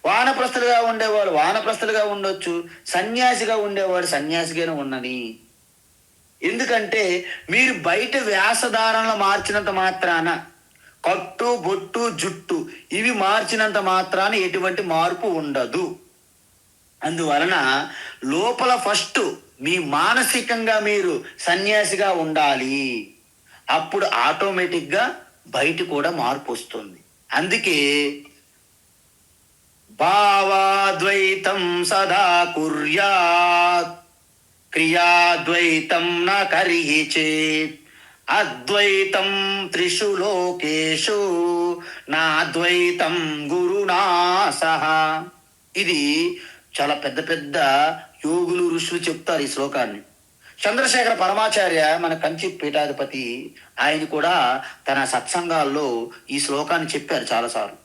వానప్రస్థులుగా ఉండేవాళ్ళు వానప్రస్థులుగా ఉండొచ్చు, సన్యాసిగా ఉండేవాడు సన్యాసిగానే ఉన్నని. ఎందుకంటే మీరు బయట వేషధారణలు మార్చినంత మాత్రాన, కట్టు బొట్టు జుట్టు ఇవి మార్చినంత మాత్రాన ఎటువంటి మార్పు ఉండదు. అందువలన లోపల ఫస్ట్ మీ మానసికంగా మీరు సన్యాసిగా ఉండాలి, అప్పుడు ఆటోమేటిక్గా బయట కూడా మార్పు వస్తుంది. అందుకే భావాద్వైతం సదా కుర్యాత్ క్రియాద్వైతం న కరిచేత్ అద్వైతం త్రిషు లోకేషు నాద్వైతం గురునా సహ. ఇది చాలా పెద్ద పెద్ద యోగులు ఋషులు చెప్తారు ఈ శ్లోకాన్ని. చంద్రశేఖర పరమాచార్య మన కంచి పీఠాధిపతి, ఆయన కూడా తన సత్సంగాల్లో ఈ శ్లోకాన్ని చెప్పారు చాలాసార్లు.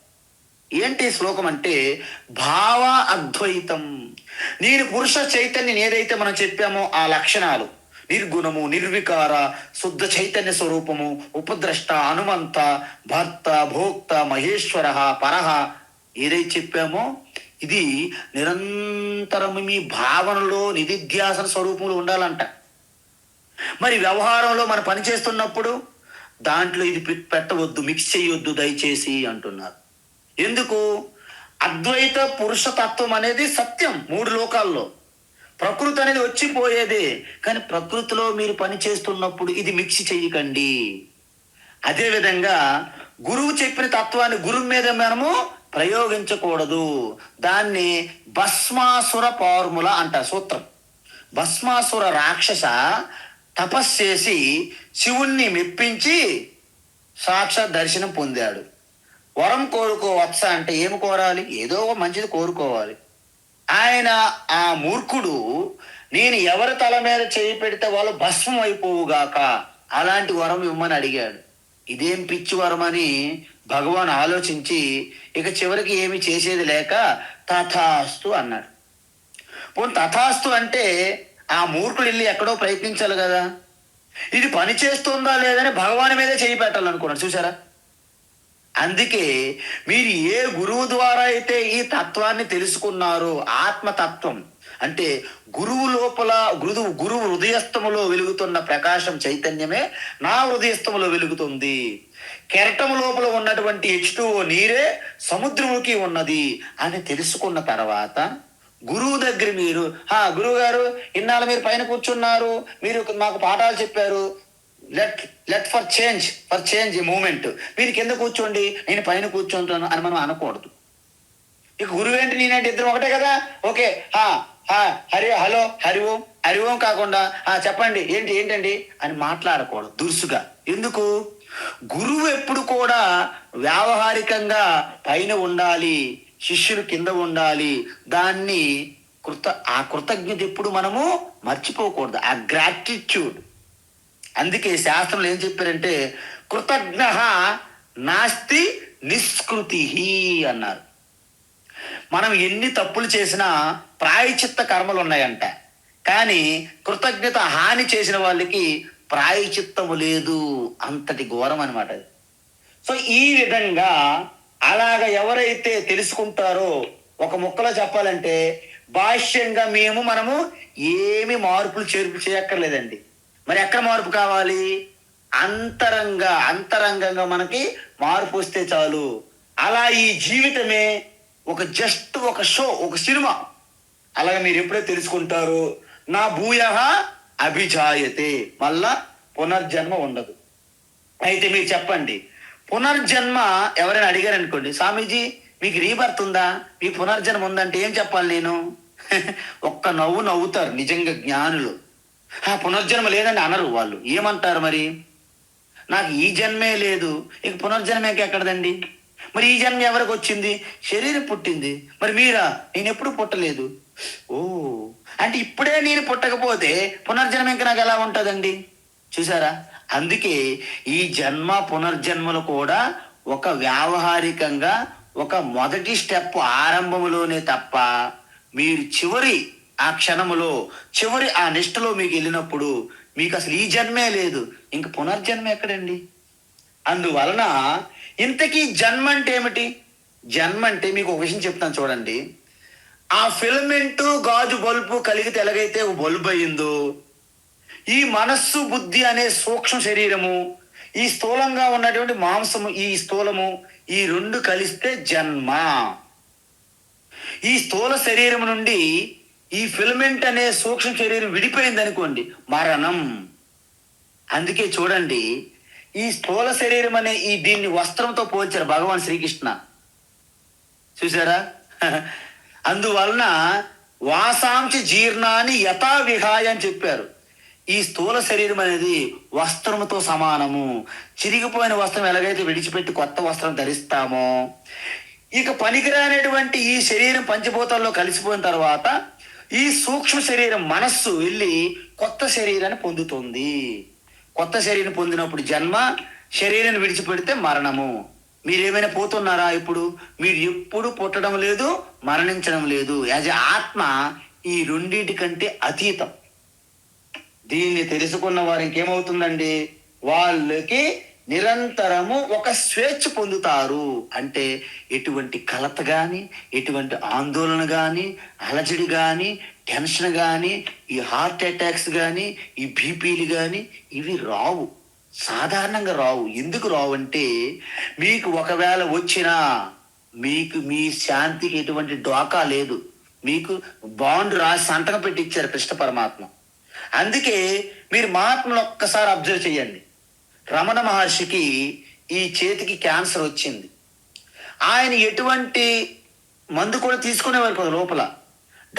ఏంటి శ్లోకం అంటే, భావ అద్వైతం. నేను పురుష చైతన్యం ఏదైతే మనం చెప్పామో ఆ లక్షణాలు, నిర్గుణము నిర్వికార శుద్ధ చైతన్య స్వరూపము, ఉపద్రష్ట హనుమంత భర్త భోక్త మహేశ్వర పరహ ఏదైతే చెప్పామో ఇది నిరంతరం మీ భావనలో నిధిధ్యాసన స్వరూపంలో ఉండాలంట. మరి వ్యవహారంలో మనం పనిచేస్తున్నప్పుడు దాంట్లో ఇది పెట్టవద్దు, మిక్స్ చేయొద్దు దయచేసి అంటున్నారు. ఎందుకు? అద్వైత పురుషతత్వం అనేది సత్యం 3 లోకాల్లో. ప్రకృతి అనేది వచ్చిపోయేదే, కానీ ప్రకృతిలో మీరు పని చేస్తున్నప్పుడు ఇది మిక్స్ చేయకండి. అదేవిధంగా గురువు చెప్పిన తత్వాన్ని గురువు మీద మనము ప్రయోగించకూడదు. దాన్ని భస్మాసుర ఫార్ములా అంట సూత్రం. భస్మాసుర రాక్షస తపస్సేసి శివుణ్ణి మెప్పించి సాక్షాత్ దర్శనం పొందాడు. వరం కోరుకోవచ్చ అంటే ఏమి కోరాలి? ఏదో ఒక మంచిది కోరుకోవాలి. ఆయన ఆ మూర్ఖుడు, నేను ఎవరి తల మీద చేయి పెడితే వాళ్ళు భస్మం అయిపోవుగాక అలాంటి వరం ఇవ్వమని అడిగాడు. ఇదేం పిచ్చి వరం అని భగవాన్ ఆలోచించి ఇక చివరికి ఏమి చేసేది లేక తథాస్తు అన్నాడు. పోనీ తథాస్తు అంటే ఆ మూర్ఖుడు వెళ్ళి ఎక్కడో ప్రయత్నించాలి కదా, ఇది పని చేస్తుందా లేదని భగవాన్ మీదే చేయి పెట్టాలనుకున్నాడు. చూసారా? అందుకే మీరు ఏ గురువు ద్వారా అయితే ఈ తత్వాన్ని తెలుసుకున్నారో, ఆత్మతత్వం అంటే గురువు లోపల గురువు హృదయస్థములో వెలుగుతున్న ప్రకాశం చైతన్యమే నా హృదయస్థములో వెలుగుతుంది. కెరటము లోపల ఉన్నటువంటి H2O నీరే సముద్రముకి ఉన్నది అని తెలుసుకున్న తర్వాత గురువు దగ్గర మీరు, గురువు గారు ఇన్నాళ్ళు మీరు పైన కూర్చున్నారు, మీరు మాకు పాఠాలు చెప్పారు, లెట్ ఫర్ చేంజ్ మూమెంట్, మీరు కింద కూర్చోండి నేను పైన కూర్చుంటాను అని మనం అనకూడదు. ఇక గురువేంటి నేనేంటి ఇద్దరు ఒకటే కదా, ఓకే హలో హరి ఓం కాకుండా చెప్పండి ఏంటండి అని మాట్లాడకూడదు దురుసుగా. ఎందుకు? గురువు ఎప్పుడు కూడా వ్యావహారికంగా పైన ఉండాలి, శిష్యులు కింద ఉండాలి. దాన్ని ఆ కృతజ్ఞత ఎప్పుడు మనము మర్చిపోకూడదు. ఆ గ్రాటిట్యూడ్ అందుకే శాస్త్రంలో ఏం చెప్పారంటే కృతజ్ఞ నాస్తి నిష్కృతి అన్నారు. మనం ఎన్ని తప్పులు చేసినా ప్రాయచిత్త కర్మలు ఉన్నాయంట, కానీ కృతజ్ఞత హాని చేసిన వాళ్ళకి ప్రాయచిత్తము లేదు. అంతటి ఘోరం అనమాట అది. సో ఈ విధంగా అలాగ ఎవరైతే తెలుసుకుంటారో, ఒక ముక్కలో చెప్పాలంటే భాష్యంగా మనము ఏమి మార్పులు చేర్పు చేయక్కర్లేదండి. మరి ఎక్కడ మార్పు కావాలి? అంతరంగంగా మనకి మార్పు వస్తే చాలు. అలా ఈ జీవితమే ఒక షో, ఒక సినిమా. అలాగే మీరు ఎప్పుడైతే తెలుసుకుంటారో నా భూయ అభిజాయతే, మళ్ళా పునర్జన్మ ఉండదు. అయితే మీరు చెప్పండి, పునర్జన్మ ఎవరైనా అడిగారు అనుకోండి, స్వామీజీ మీకు రీబర్త్ ఉందా, మీకు పునర్జన్మ ఉందంటే ఏం చెప్పాలి నేను? ఒక్క నవ్వు నవ్వుతారు నిజంగా జ్ఞానులు. పునర్జన్మ లేదని అనరు వాళ్ళు. ఏమంటారు మరి? నాకు ఈ జన్మే లేదు, ఇక పునర్జన్మకి ఎక్కడదండి? మరి ఈ జన్మ ఎవరికి వచ్చింది? శరీరం పుట్టింది. మరి మీరా? నేను ఎప్పుడు పుట్టలేదు. ఓ, అంటే ఇప్పుడే నేను పుట్టకపోతే పునర్జన్మ ఇంకా నాకు ఎలా ఉంటుందండి? చూసారా? అందుకే ఈ జన్మ పునర్జన్మలు కూడా ఒక వ్యావహారికంగా ఒక మొదటి స్టెప్ ఆరంభంలోనే తప్ప, మీరు చివరి ఆ క్షణములో, చివరి ఆ నిష్టలో మీకు వెళ్ళినప్పుడు మీకు అసలు ఈ జన్మే లేదు, ఇంక పునర్జన్మ ఎక్కడండి? అందువలన ఇంతకీ జన్మ అంటే ఏమిటి? జన్మ అంటే మీకు ఒక విషయం చెప్తాను చూడండి. ఆ ఫిలమెంట్ గాజు బల్బు కలిగితే ఎలాగైతే బల్బు అయిందో, ఈ మనస్సు బుద్ధి అనే సూక్ష్మ శరీరము, ఈ స్థూలంగా ఉన్నటువంటి మాంసము, ఈ స్థూలము, ఈ రెండు కలిస్తే జన్మ. ఈ స్థూల శరీరం నుండి ఈ ఫిలమెంట్ అనే సూక్ష్మ శరీరం విడిపోయింది అనుకోండి, మరణం. అందుకే చూడండి, ఈ స్థూల శరీరం అనే దీన్ని వస్త్రంతో పోల్చారు భగవాన్ శ్రీకృష్ణ. చూసారా? అందువలన వాసాంశ జీర్ణాన్ని యథా విహాయ అని చెప్పారు. ఈ స్థూల శరీరం అనేది వస్త్రముతో సమానము. చిరిగిపోయిన వస్త్రం ఎలాగైతే విడిచిపెట్టి కొత్త వస్త్రం ధరిస్తామో, ఇక పనికిరానటువంటి ఈ శరీరం పంచభూతాల్లో కలిసిపోయిన తర్వాత ఈ సూక్ష్మ శరీరం మనస్సు వెళ్ళి కొత్త శరీరాన్ని పొందుతుంది. కొత్త శరీరం పొందినప్పుడు జన్మ, శరీరాన్ని విడిచిపెడితే మరణము. మీరేమైనా పోతున్నారా? ఇప్పుడు మీరు ఎప్పుడు పుట్టడం లేదు, మరణించడం లేదు. యాజ్ ఆత్మ ఈ రెండింటి కంటే అతీతం. దీన్ని తెలుసుకున్న వారు ఇంకేమవుతుందండి? వాళ్ళకి నిరంతరము ఒక స్వేచ్ఛ పొందుతారు. అంటే ఎటువంటి కలత కానీ, ఎటువంటి ఆందోళన కానీ, అలజడి కానీ, టెన్షన్ కానీ, ఈ హార్ట్ అటాక్స్ కానీ, ఈ బీపీలు కానీ ఇవి రావు. సాధారణంగా రావు. ఎందుకు రావు అంటే, మీకు ఒకవేళ వచ్చినా మీకు మీ శాంతికి ఎటువంటి డోకా లేదు. మీకు బాండ్ రాసి సంతకం పెట్టి ఇచ్చారు కృష్ణ పరమాత్మ. అందుకే మీరు మహాత్ములు ఒక్కసారి అబ్జర్వ్ చేయండి. రమణ మహర్షికి ఈ చేతికి క్యాన్సర్ వచ్చింది. ఆయన ఎటువంటి మందు కూడా తీసుకునేవారు కదా. లోపల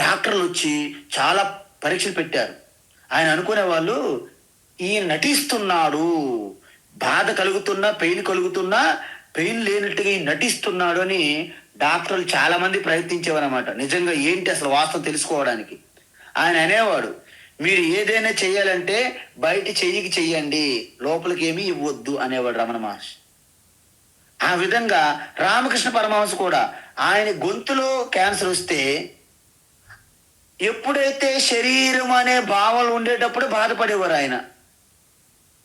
డాక్టర్లు వచ్చి చాలా పరీక్షలు పెట్టారు. ఆయన అనుకునేవాళ్ళు, ఈయన నటిస్తున్నాడు, బాధ కలుగుతున్నా, పెయిన్ కలుగుతున్నా పెయిన్ లేనట్టుగా ఈయన నటిస్తున్నాడు అని డాక్టర్లు చాలా మంది ప్రయత్నించేవారు అన్నమాట. నిజంగా ఏంటి అసలు వాస్తవం తెలుసుకోవడానికి. ఆయన అనేవాడు, మీరు ఏదైనా చెయ్యాలంటే బయట చెయ్యికి చెయ్యండి, లోపలికి ఏమీ ఇవ్వద్దు అనేవాడు రమణ మహర్షి. ఆ విధంగా రామకృష్ణ పరమహంస కూడా ఆయన గొంతులో క్యాన్సర్ వస్తే ఎప్పుడైతే శరీరం అనే భావనలు ఉండేటప్పుడు బాధపడేవారు ఆయన.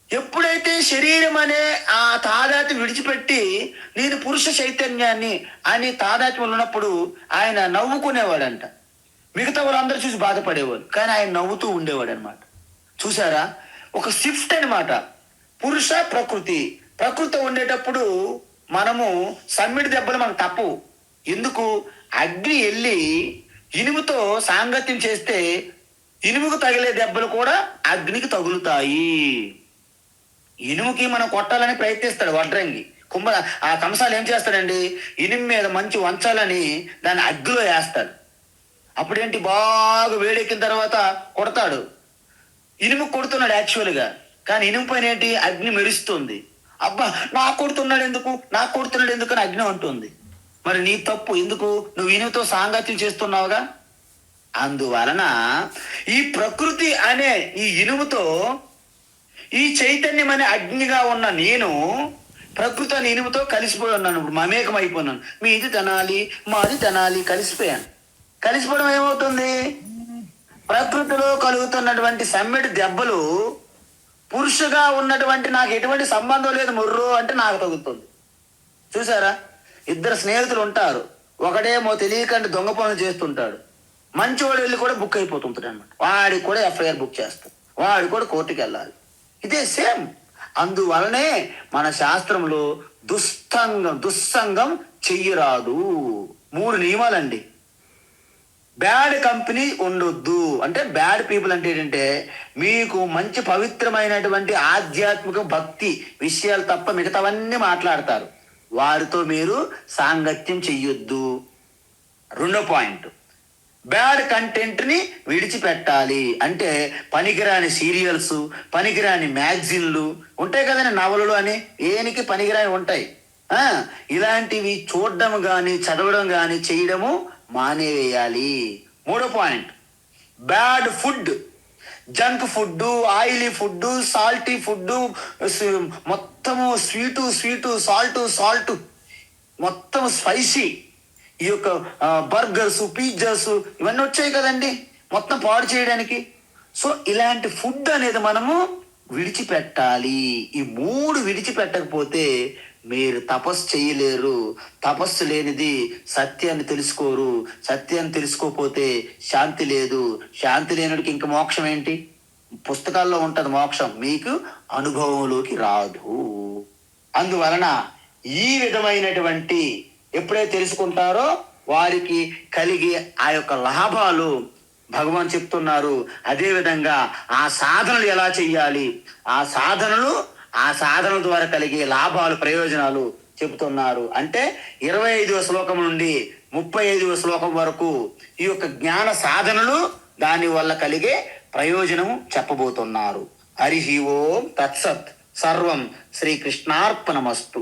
ఎప్పుడైతే శరీరం అనే ఆ తాదాత్మ్యం విడిచిపెట్టి నేను పురుష చైతన్యాన్ని అని తాదాత్మ్యం ఉన్నప్పుడు ఆయన నవ్వుకునేవాడంట. మిగతా వాళ్ళందరూ చూసి బాధపడేవాడు, కానీ ఆయన నవ్వుతూ ఉండేవాడు అనమాట. చూసారా? ఒక షిఫ్ట్ అనమాట. పురుష ప్రకృతి ఉండేటప్పుడు మనము సమ్మిడి దెబ్బలు మనకు తప్పవు. ఎందుకు? అగ్ని వెళ్ళి ఇనుముతో సాంగత్యం చేస్తే ఇనుముకు తగిలే దెబ్బలు కూడా అగ్నికి తగులుతాయి. ఇనుముకి మనం కొట్టాలని ప్రయత్నిస్తాడు వడ్రంగి. ఆ కంసాలు ఏం చేస్తాడండి, ఇనుము మీద మంచి వంచాలని దాన్ని అగ్గిలో వేస్తాడు. అప్పుడేంటి, బాగా వేడెక్కిన తర్వాత కొడతాడు. ఇనుము కొడుతున్నాడు యాక్చువల్గా, కానీ ఇనుము పైన ఏంటి, అగ్ని మెరుస్తుంది. అబ్బా నాకు కొడుతున్నాడు ఎందుకు అని అగ్ని అంటుంది. మరి నీ తప్పు. ఎందుకు? నువ్వు ఇనుముతో సాంగత్యం చేస్తున్నావుగా. అందువలన ఈ ప్రకృతి అనే ఈ ఇనుముతో ఈ చైతన్యం అనే అగ్నిగా ఉన్న నేను ప్రకృతి అనే ఇనుముతో కలిసిపోయి ఉన్నాను. ఇప్పుడు మమేకం అయిపోయినాను. మీది తినాలి, మాది తినాలి, కలిసిపోయాను. కలిసిపోవడం ఏమవుతుంది? ప్రకృతిలో కలుగుతున్నటువంటి సమ్మెడి దెబ్బలు పురుషుగా ఉన్నటువంటి నాకు ఎటువంటి సంబంధం లేదు ముర్రో అంటే నాకు తగులుతుంది. చూసారా? ఇద్దరు స్నేహితులు ఉంటారు. ఒకడేమో తెలియకుండా దొంగ పనులు చేస్తుంటాడు. మంచివాడు వెళ్ళి కూడా బుక్ అయిపోతుంటాడు అనమాట. వాడికి కూడా ఎఫ్ఐఆర్ బుక్ చేస్తాం, వాడు కూడా కోర్టుకి వెళ్ళాలి. ఇదే సేమ్. అందువలనే మన శాస్త్రంలో దుస్సంగం చెయ్యరాదు. 3 నియమాలండి. బ్యాడ్ కంపెనీ ఉండొద్దు. అంటే బ్యాడ్ పీపుల్ అంటే ఏంటంటే మీకు మంచి పవిత్రమైనటువంటి ఆధ్యాత్మిక భక్తి విషయాలు తప్ప మిగతావన్నీ మాట్లాడతారు. వారితో మీరు సాంగత్యం చెయ్యొద్దు. 2వ పాయింట్, బ్యాడ్ కంటెంట్ని విడిచిపెట్టాలి. అంటే పనికిరాని సీరియల్స్, పనికిరాని మ్యాగజైన్లు ఉంటాయి కదండి, నవలలు అని ఏనికి పనికిరాని ఉంటాయి. ఇలాంటివి చూడడం కానీ చదవడం కానీ చేయడము మానేవేయాలి. 3వ point, bad food, junk food, oily food, salty food, మొత్తము స్వీటు సాల్ట్, మొత్తం స్పైసీ, ఈ యొక్క బర్గర్స్, పిజ్జాస్ ఇవన్నీ వచ్చాయి కదండి మొత్తం పాడు చేయడానికి. సో ఇలాంటి ఫుడ్ అనేది మనము విడిచిపెట్టాలి. ఈ 3 విడిచిపెట్టకపోతే మీరు తపస్సు చేయలేరు. తపస్సు లేనిది సత్యాన్ని తెలుసుకోరు. సత్యాన్ని తెలుసుకోకపోతే శాంతి లేదు. శాంతి లేనిడికి ఇంక మోక్షం ఏంటి? పుస్తకాల్లో ఉంటుంది మోక్షం, మీకు అనుభవంలోకి రాదు. అందువలన ఈ విధమైనటువంటి ఎప్పుడైతే తెలుసుకుంటారో వారికి కలిగే ఆ యొక్క లాభాలు భగవాన్ చెప్తున్నారు. అదేవిధంగా ఆ సాధనలు ఎలా చెయ్యాలి, ఆ సాధనల ద్వారా కలిగే లాభాలు, ప్రయోజనాలు చెబుతున్నారు. అంటే 25వ శ్లోకం నుండి 35వ శ్లోకం వరకు ఈ యొక్క జ్ఞాన సాధనలు, దాని వల్ల కలిగే ప్రయోజనము చెప్పబోతున్నారు. హరి ఓం తత్సత్. సర్వం శ్రీకృష్ణార్పణమస్తు.